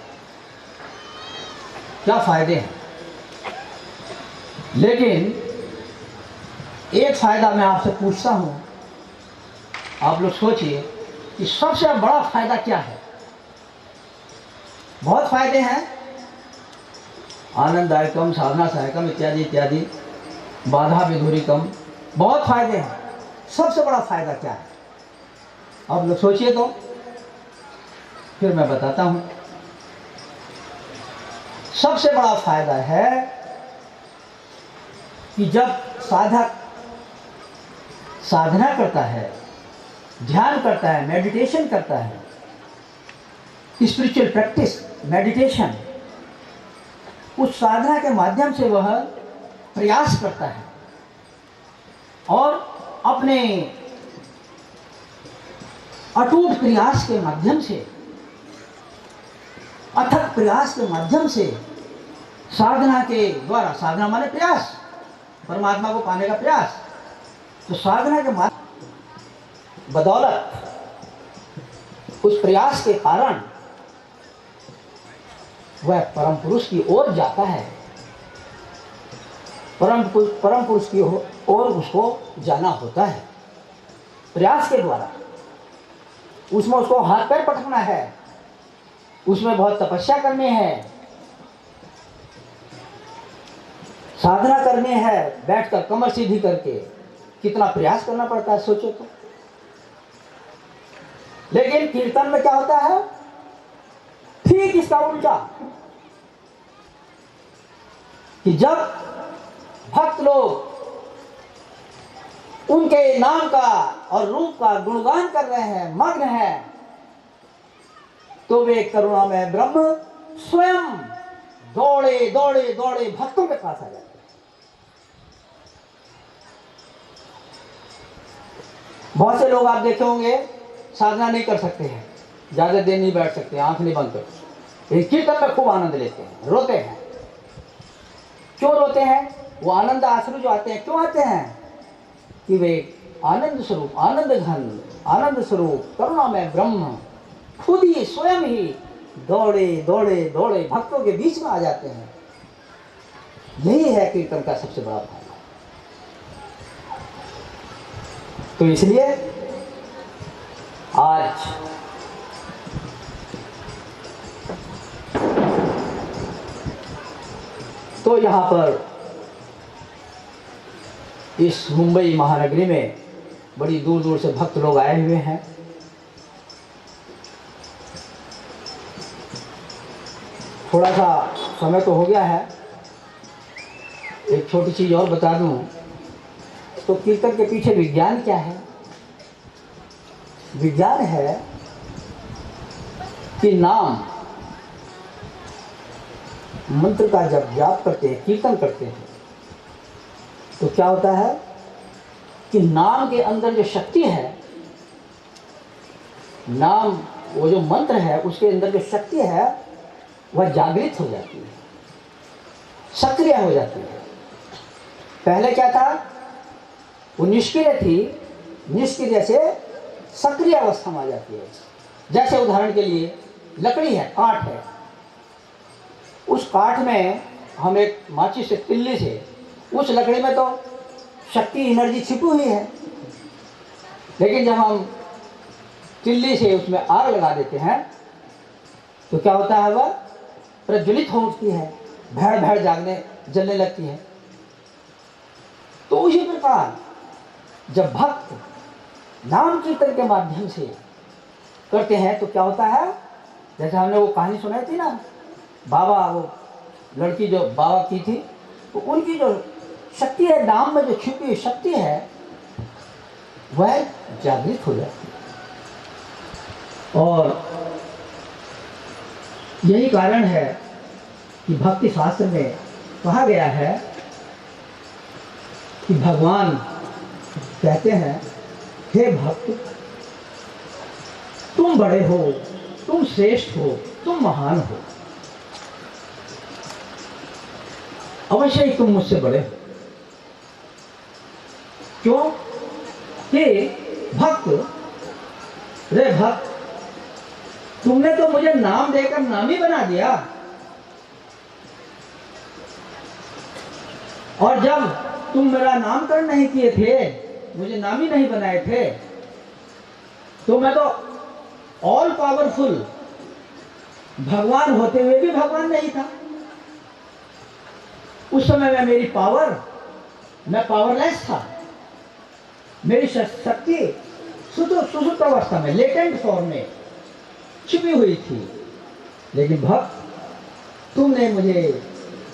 क्या फायदे हैं। लेकिन एक फायदा मैं आपसे पूछता हूँ, आप लोग सोचिए कि सबसे बड़ा फायदा क्या है? बहुत फायदे हैं, आनंददायकम, साधना सहायकम इत्यादि इत्यादि, बाधा विधुरिकम, बहुत फायदे हैं। सबसे बड़ा फायदा क्या है? आप लोग सोचिए तो, फिर मैं बताता हूँ। सबसे बड़ा फायदा है कि जब साधक साधना करता है, ध्यान करता है, मेडिटेशन करता है, स्पिरिचुअल प्रैक्टिस, मेडिटेशन, उस साधना के माध्यम से वह प्रयास करता है और अपने अटूट प्रयास के माध्यम से, अथक प्रयास के माध्यम से, साधना के द्वारा, साधना माने प्रयास, परमात्मा को पाने का प्रयास, तो साधना के बदौलत, उस प्रयास के कारण वह परम पुरुष की ओर जाता है। परम पुरुष की ओर उसको जाना होता है प्रयास के द्वारा। उसमें उसको हाथ पैर पटकना है, उसमें बहुत तपस्या करनी है, साधना करनी है, बैठकर कमर सीधी करके कितना प्रयास करना पड़ता है, सोचो तो। लेकिन कीर्तन में क्या होता है? ठीक इसका उल्टा, कि जब भक्त लोग उनके नाम का और रूप का गुणगान कर रहे हैं, मग्न हैं, तो वे करुणा में ब्रह्म स्वयं दौड़े दौड़े दौड़े भक्तों के पास आ जाते हैं। बहुत से लोग आप देखे होंगे साधना नहीं कर सकते हैं, ज्यादा देर नहीं बैठ सकते, आंख नहीं बंद कर सकते, कीर्तन में खूब आनंद लेते हैं, रोते हैं। क्यों रोते हैं? वो आनंद आश्रु जो आते हैं, क्यों आते हैं? कि वे आनंद स्वरूप, आनंद घन आनंद स्वरूप करुणामय ब्रह्म खुद ही स्वयं ही दौड़े दौड़े दौड़े भक्तों के बीच में आ जाते हैं। यही है कीर्तन का सबसे बड़ा फायदा। तो इसलिए आज तो यहाँ पर इस मुंबई महानगरी में बड़ी दूर दूर से भक्त लोग आए हुए हैं। थोड़ा सा समय तो हो गया है, एक छोटी चीज़ और बता दूं तो कीर्तन के पीछे विज्ञान क्या है? विज्ञान है कि नाम मंत्र का जब जाप करते हैं, कीर्तन करते हैं, तो क्या होता है कि नाम के अंदर जो शक्ति है, नाम वो जो मंत्र है उसके अंदर जो शक्ति है वह जागृत हो जाती है, सक्रिय हो जाती है। पहले क्या था, वो निष्क्रिय थी, निष्क्रिय से सक्रिय अवस्था में आ जाती है। जैसे उदाहरण के लिए लकड़ी है, काठ है, उस काठ में हम एक माचिस से, तिल्ली से, उस लकड़ी में तो शक्ति एनर्जी छिपी हुई है, लेकिन जब हम तिल्ली से उसमें आग लगा देते हैं तो क्या होता है, वह प्रज्वलित हो उठती है, भैर भैर जागने जलने लगती है। तो उसी प्रकार जब भक्त नाम कीर्तन के माध्यम से करते हैं तो क्या होता है, जैसे हमने वो कहानी सुनाई थी ना, बाबा, वो लड़की जो बाबा की थी, तो उनकी जो शक्ति है, नाम में जो छिपी हुई शक्ति है वह जागृत हो जाती है। और यही कारण है कि भक्ति शास्त्र में कहा गया है कि भगवान कहते हैं, हे भक्त, तुम बड़े हो, तुम श्रेष्ठ हो, तुम महान हो, अवश्य ही तुम मुझसे बड़े हो। क्यों? कि भक्त, रे भक्त, तुमने तो मुझे नाम देकर नामी बना दिया, और जब तुम मेरा नामकरण नहीं किए थे, मुझे नामी नहीं बनाए थे, तो मैं तो ऑल पावरफुल भगवान होते हुए भी भगवान नहीं था। उस समय में मेरी पावर, मैं पावरलेस था, मेरी शक्ति सुसुप्त अवस्था में, लेटेंट फॉर्म में छिपी हुई थी। लेकिन भक्त, तुमने मुझे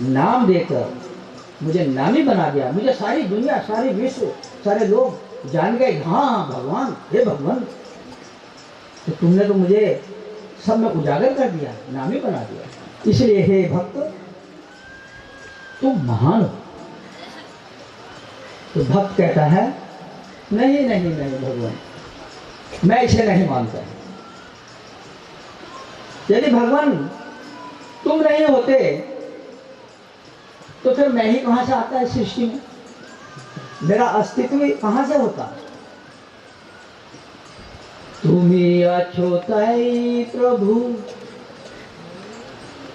नाम देकर मुझे नामी बना दिया, मुझे सारी दुनिया, सारी विश्व, सारे लोग जान गए, हाँ भगवान, हे भगवान, तो तुमने तो मुझे सब में उजागर कर दिया, नामी बना दिया। इसलिए हे भक्त, तुम महान हो। तो भक्त कहता है, नहीं नहीं नहीं भगवान, मैं इसे नहीं मानता। यदि भगवान तुम नहीं होते तो फिर मैं ही कहां से आता है सृष्टि में, मेरा अस्तित्व कहां से होता। तुम्ही आछो ताई प्रभु,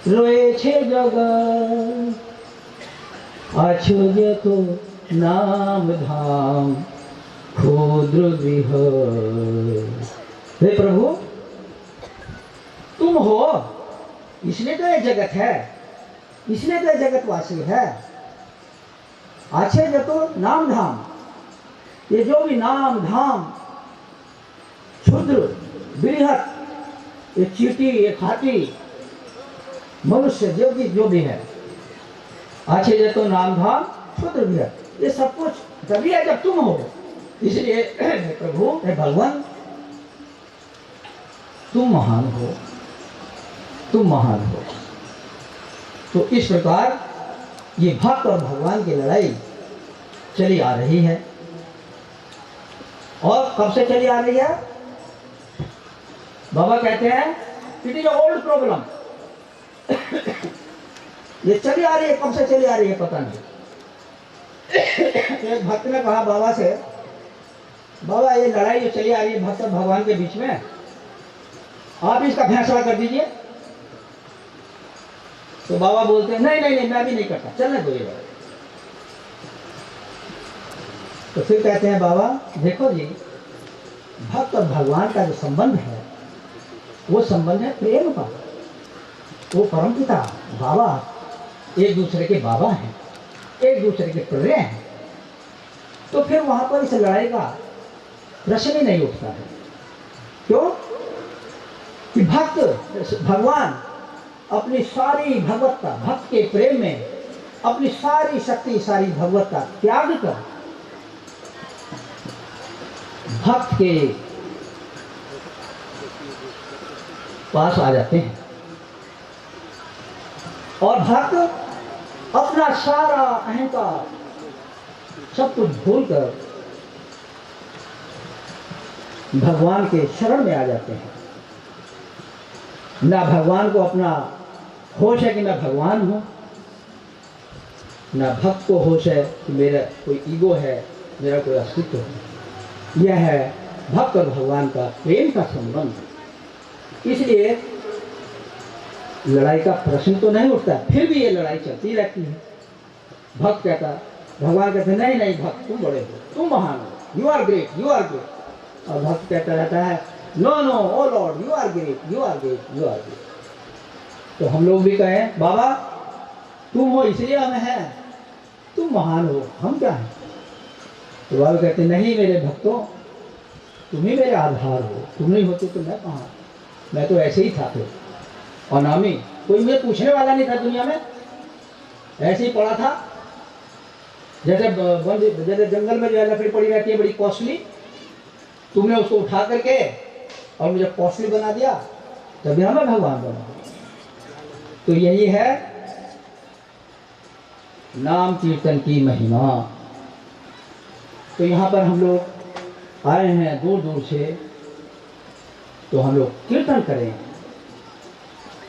रोए छे जगत, आछो जे तो नाम धाम क्षुद्र गृह। हे प्रभु, तुम हो, इसलिए तो ये जगत है, इसलिए तो जगतवासी है। अच्छे जतो नाम धाम, ये जो भी नाम धाम, क्षुद्र बृहत, ये चींटी, ये खाटी, मनुष्य जो भी है, अच्छे जतो नाम धाम क्षुद्र बृहत, ये सब कुछ तभी है जब तुम हो। इसलिए प्रभु, हे भगवान, तुम महान हो, तुम महान हो। तो इस प्रकार ये भक्त और भगवान की लड़ाई चली आ रही है। और कब से चली आ रही है? बाबा कहते हैं, इट इज ओल्ड प्रॉब्लम। ये चली आ रही है, कब से चली आ रही है पता नहीं। एक भक्त ने कहा बाबा से, बाबा ये लड़ाई जो चली आ रही है भक्त और भगवान के बीच में, आप इसका फैसला कर दीजिए। तो बाबा बोलते हैं नहीं नहीं नहीं, मैं भी नहीं करता, चलने दो ये बात। तो फिर कहते हैं बाबा देखो जी, भक्त और भगवान का जो संबंध है वो संबंध है प्रेम का। वो परमपिता बाबा एक दूसरे के बाबा हैं, एक दूसरे के प्रिय हैं। तो फिर वहां पर इस लड़ाई का प्रश्न ही नहीं उठता है। क्यों? कि भक्त भगवान अपनी सारी भगवत्ता, भक्त के प्रेम में अपनी सारी शक्ति, सारी भगवत्ता त्याग कर भक्त के पास आ जाते हैं। और भक्त अपना सारा अहंकार सब कुछ भूलकर भगवान के शरण में आ जाते हैं। ना भगवान को अपना होश है कि मैं भगवान हूं, ना भक्त को होश है कि मेरा कोई ईगो है, मेरा कोई अस्तित्व है। यह है भक्त और भगवान का प्रेम का संबंध। इसलिए लड़ाई का प्रश्न तो नहीं उठता, फिर भी ये लड़ाई चलती रहती है। भक्त कहता, भगवान कहते नहीं नहीं भक्त तुम बड़े हो, तुम महान हो, you are great, you are great. और भक्त कहता रहता है no no O lord, you are great, you are great, you are great. तो हम लोग भी कहें बाबा तुम हो इसलिए हम हैं, तुम महान हो, हम क्या हैं? तो बाबा कहते नहीं मेरे भक्तों, तुम ही मेरे आधार हो, तुम नहीं होते तो मैं कहाँ, मैं तो ऐसे ही था फिर अनामी, कोई मुझे पूछने वाला नहीं था दुनिया में, ऐसे ही पड़ा था। जैसे जंगल में जो है लकड़ी पड़ी रहती है बड़ी कॉस्टली, तुमने उसको उठा करके और मुझे कॉस्टली बना दिया, तभी हमें भगवान बना। तो यही है नाम कीर्तन की महिमा। तो यहाँ पर हम लोग आए हैं दूर दूर से, तो हम लोग कीर्तन करें,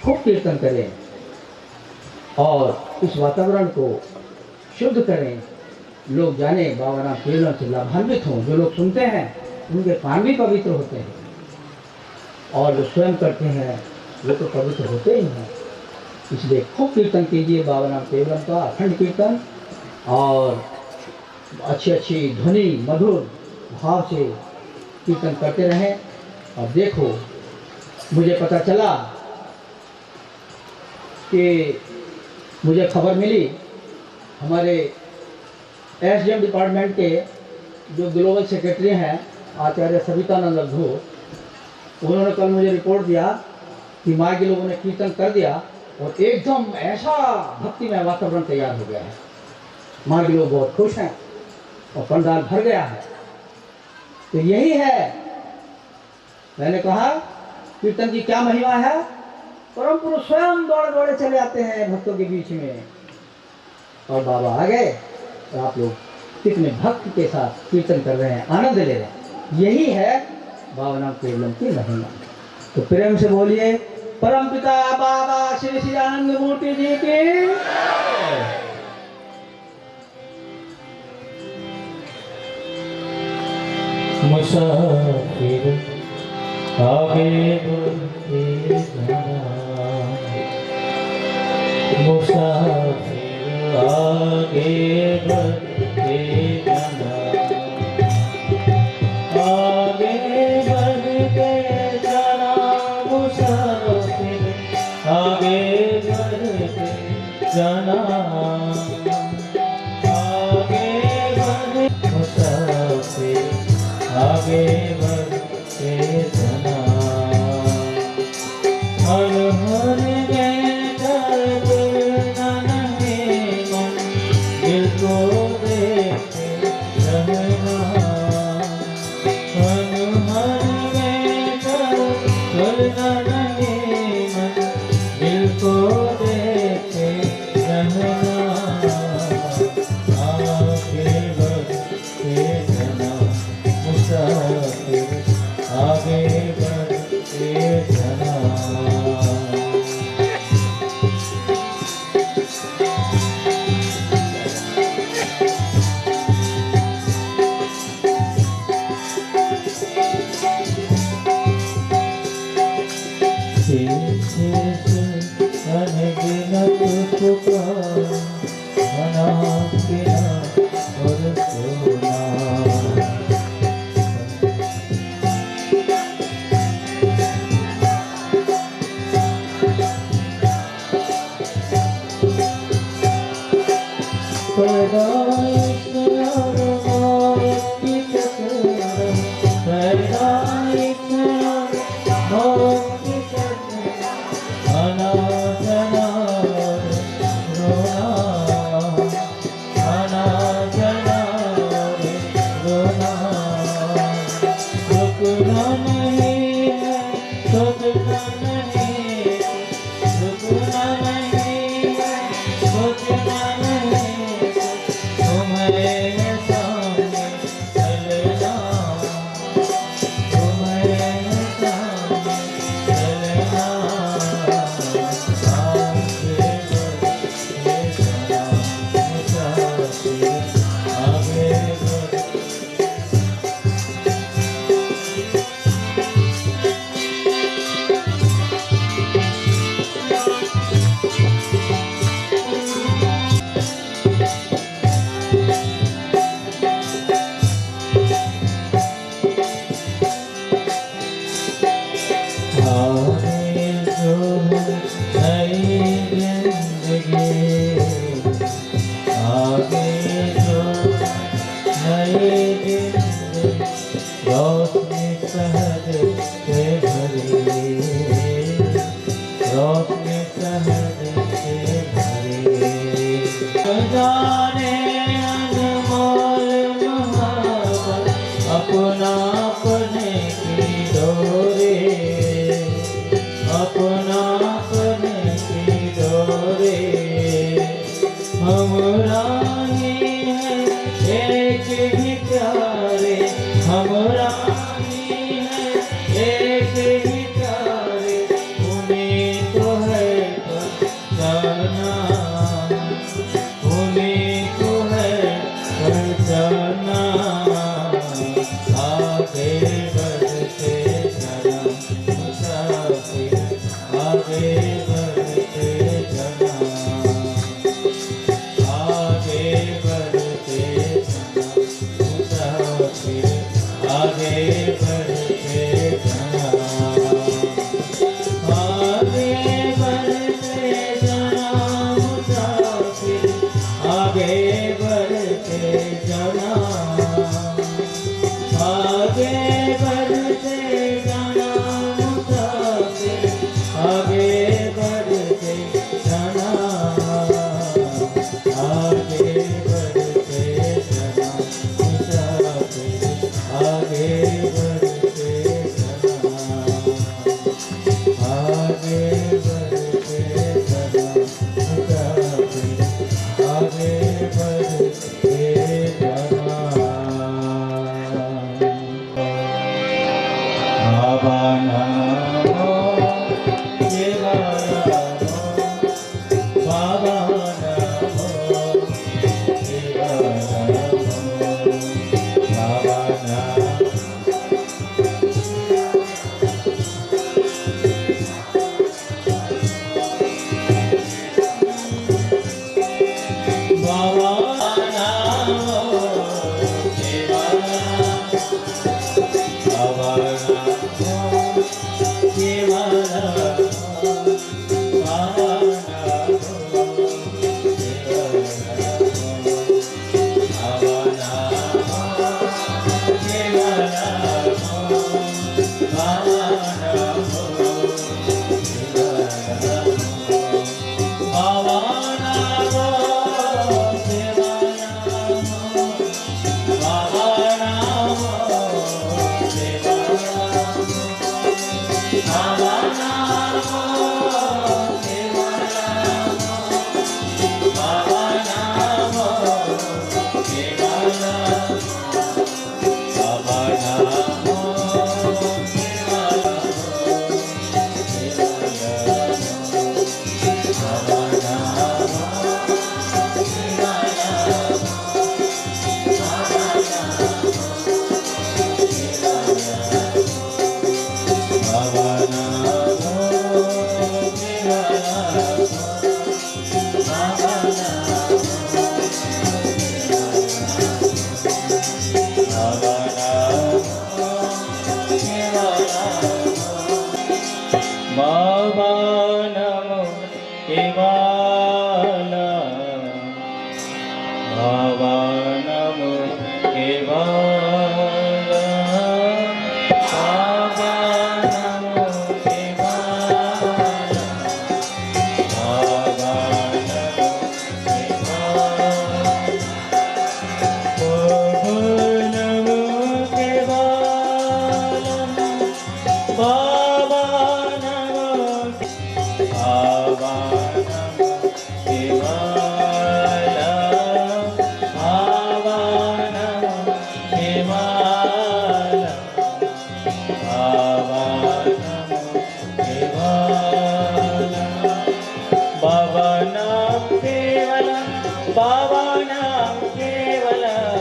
खूब कीर्तन करें और इस वातावरण को शुद्ध करें। लोग जाने बाबा राम केवलम से लाभान्वित हों। जो लोग सुनते हैं उनके कान भी पवित्र होते हैं, और जो स्वयं करते हैं वो तो पवित्र होते ही हैं। इसलिए खूब कीर्तन कीजिए बाबा राम केवलम का, अखंड कीर्तन, और अच्छी अच्छी ध्वनि मधुर भाव से कीर्तन करते रहें। और देखो मुझे पता चला कि मुझे खबर मिली हमारे एसडीएम डिपार्टमेंट के जो ग्लोबल सेक्रेटरी हैं आचार्य सवितानंद अवधू, उन्होंने कल मुझे रिपोर्ट दिया कि माँ के लोगों ने कीर्तन कर दिया और एकदम ऐसा भक्तिमय वातावरण तैयार हो गया है। माँ के लोग बहुत खुश हैं और पंडाल भर गया है। तो यही है, मैंने कहा कीर्तन की क्या महिमा है। परम पुरुष स्वयं दौड़े दौड़े चले आते हैं भक्तों के बीच में, और बाबा आ गए तो आप लोग कितने भक्त के साथ कीर्तन कर रहे हैं, आनंद ले रहे हैं। यही है बाबा राम केवलम की महिमा। तो प्रेम से बोलिए परम पिता बाबा श्री श्री आनंद मूर्ति जी की। मुसाफिर आगे बढ़ते जाना, मुसाफिर आगे बढ़ते जाना, आगे बढ़ते जाना, मुसाफिर आगे बढ़ते जाना, आगे बढ़ मुसाफिर आगे बढ़ते जाना। हर हर में दर्द न रहे मन, दिल को देखते रहना। हर हर में दर्द न रहे मन, दिल को देखते रहना। आगे बढ़ते जाना, मुसाफिर आगे बढ़ते जाना। पीछे से अनगिनत पुकार बना पिया और सोना जाने अनमोल मोहब्बत अपना अपने की डोरे अपना अपने की डोरे हमरा ही है एक ही प्यारे हमरा ही है एक ही प्यारे उन्हें तो है जाना ये केवलम भावनम केवलम भावनम केवलम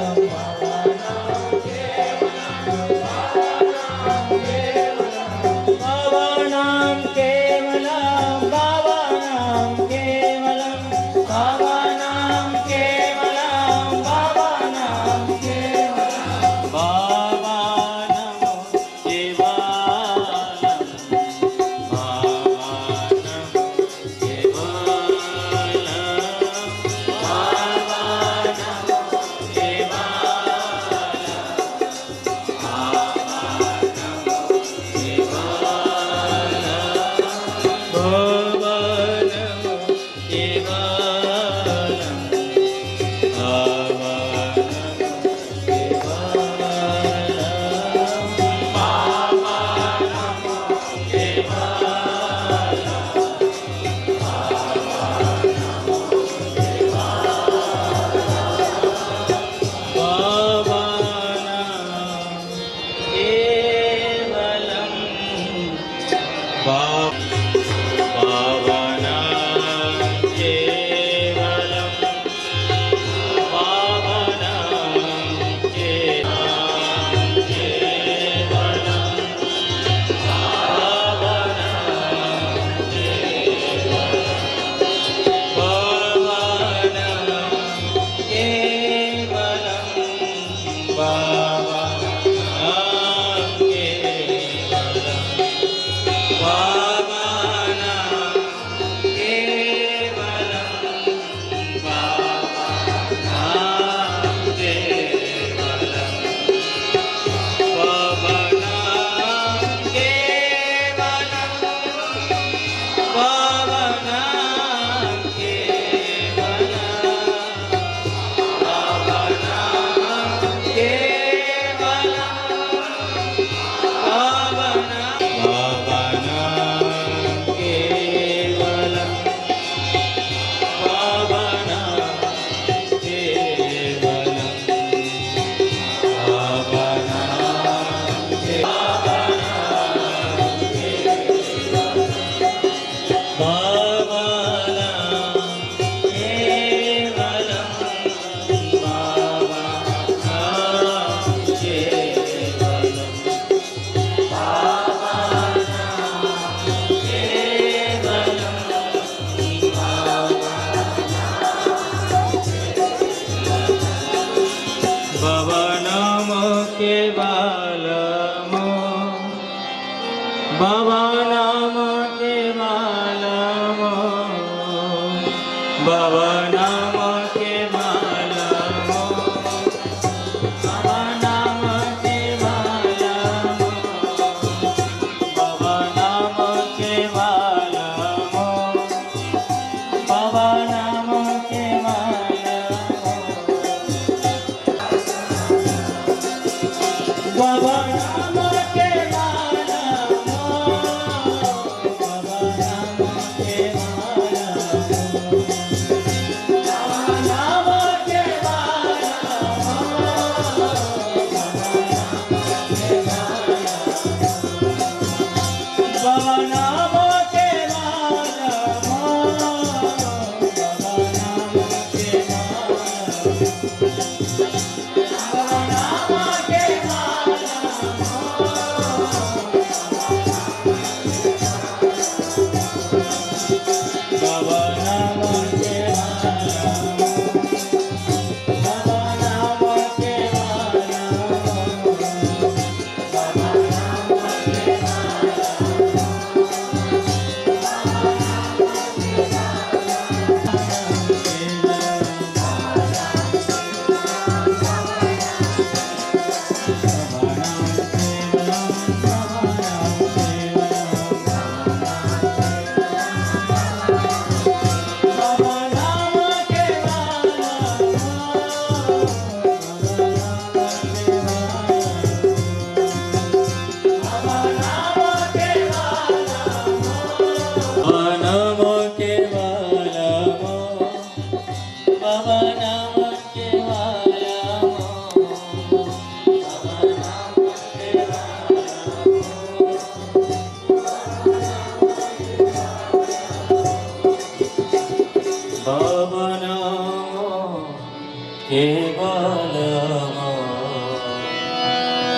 केवलमो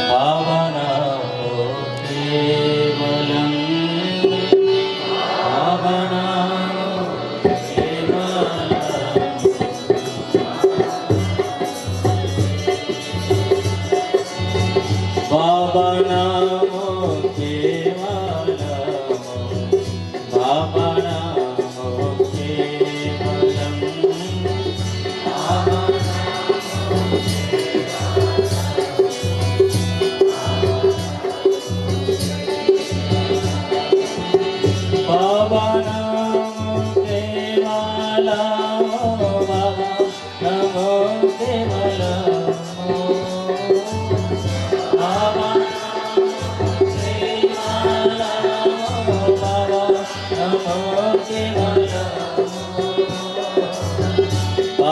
भावनामो केवलम् भावनामो केवलम् भावनामो केवलमो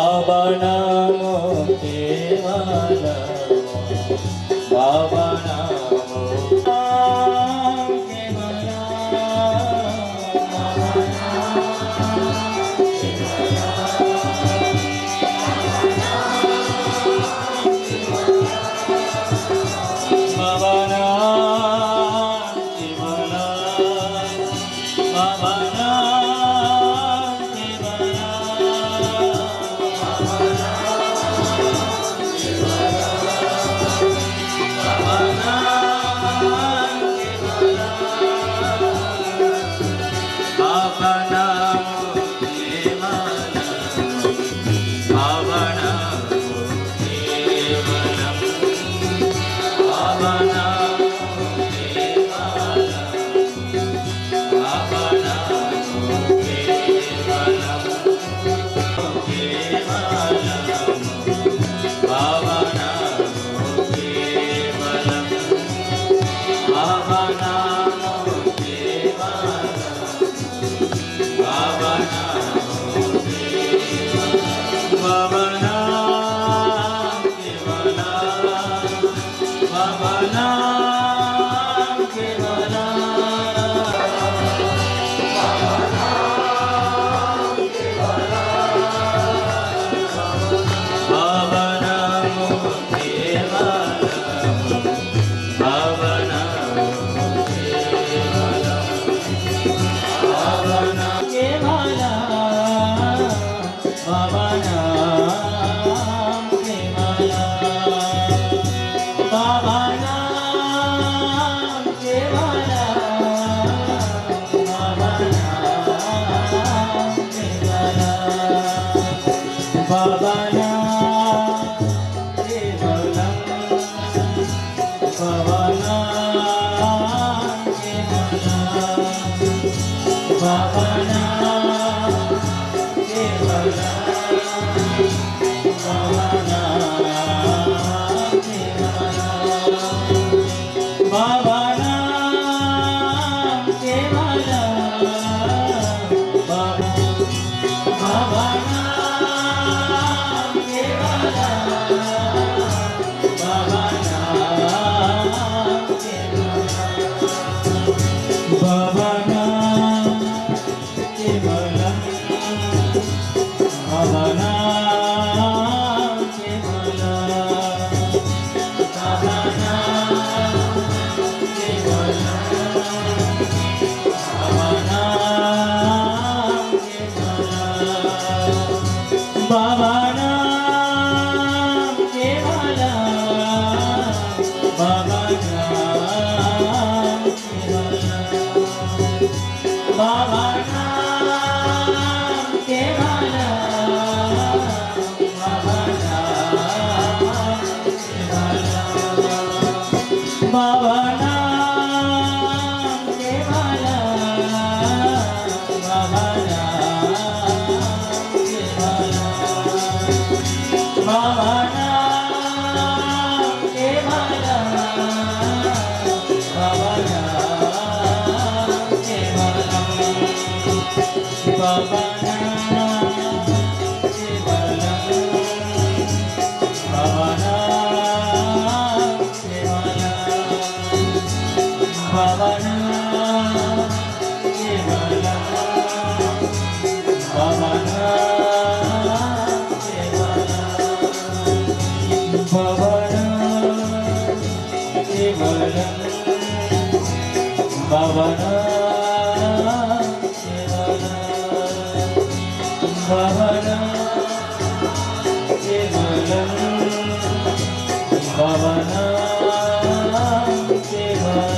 भावनामो भवनं केवलं भवनं केवलं।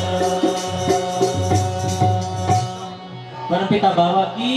परमपिता बाबा की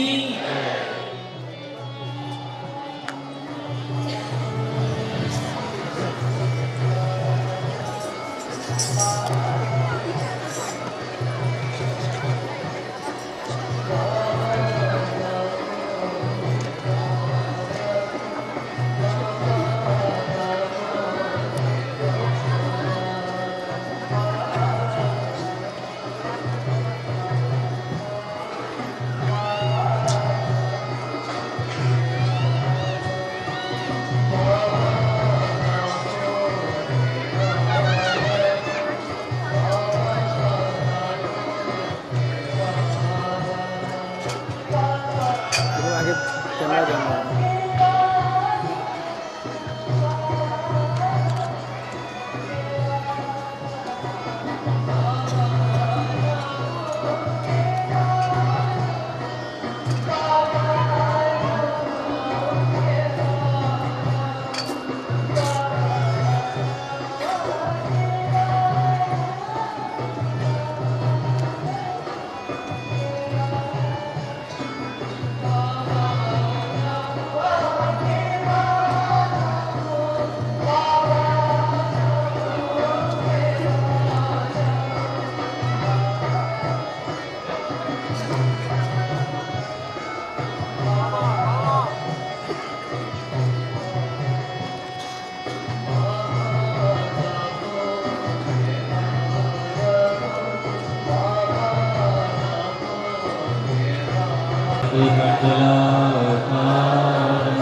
मंडलाकारं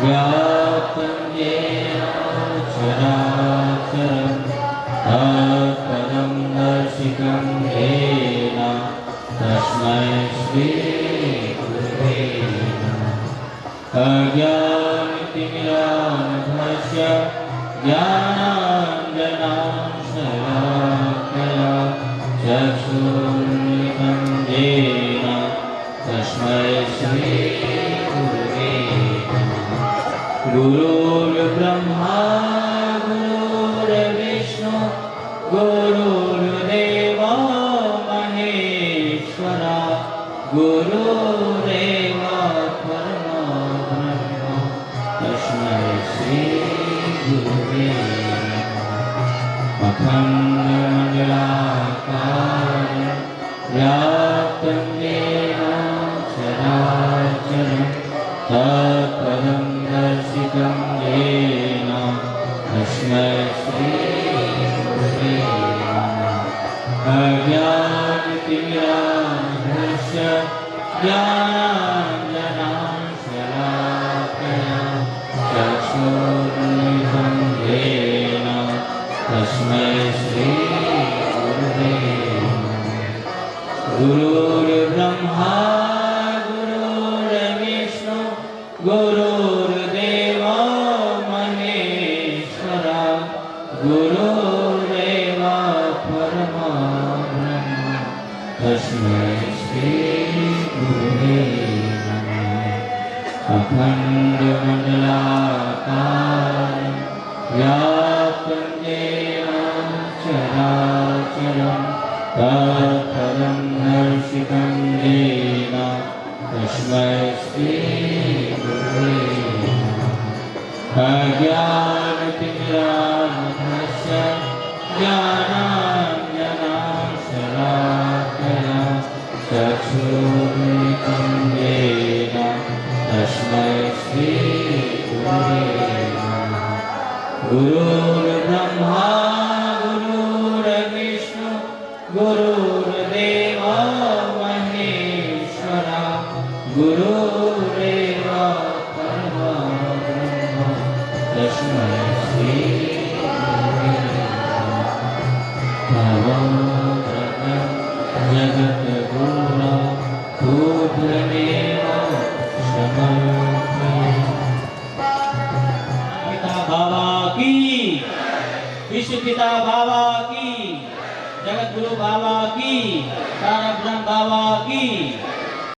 व्याप्तं येन चराचरं तत्पदं दर्शितं येन तस्मै श्रीगुरुवे नमः। अज्ञानतिमिरान्धस्य ज्ञानाञ्जनाशलाकया चक्षुरुन्मिलितं येन तस्मै श्रीगुरुवे नमः। गुरुर्ब्रह्मा गुरुर्विष्णु गुरुर्देवो महेश्वरा गुरुरेव परमो ब्रह्म तस्मै श्रीगुरुवे नमः। अखण्डमण्डलाकारं व्याप्तं येन चराचरं तत्पदं दर्शितं येन तस्मै श्रीगुरुवे नमः। अज्ञानतिमिरान्धस्य ज्ञानाञ्जनाशलाकया चक्षुरुन्मिलितं येन तस्मै श्रीगुरुवे नमः। गुरुर्ब्रह्मा गुरुर्विष्णु गुरुर्देवो महेश्वरा गुरुरेव परमो ब्रह्म तस्मै श्रीगुरुवे नमः। अखण्डमण्डलाकारं व्याप्तं येन चराचरं तत्पदं दर्शितं येन तस्मै श्रीगुरुवे नमः। अज्ञानतिमिरान्धस्य ज्ञानाञ्जनाशलाकया चक्षुरुन्मिलितं येन तस्मै श्रीगुरुवे नमः। गुरुर्ब्रह्मा गुरुर्विष्णु गुरुर्देवो महेश्वरा गुरुरेव परमो ब्रह्म तस्मै श्रीगुरुवे नमः। जगद्गुरो पूज्यमेव समर्पयामि। पिता बाबा की, विश्व पिता बाबा की, जगत गुरु बाबा की, तारक ब्रह्म बाबा की।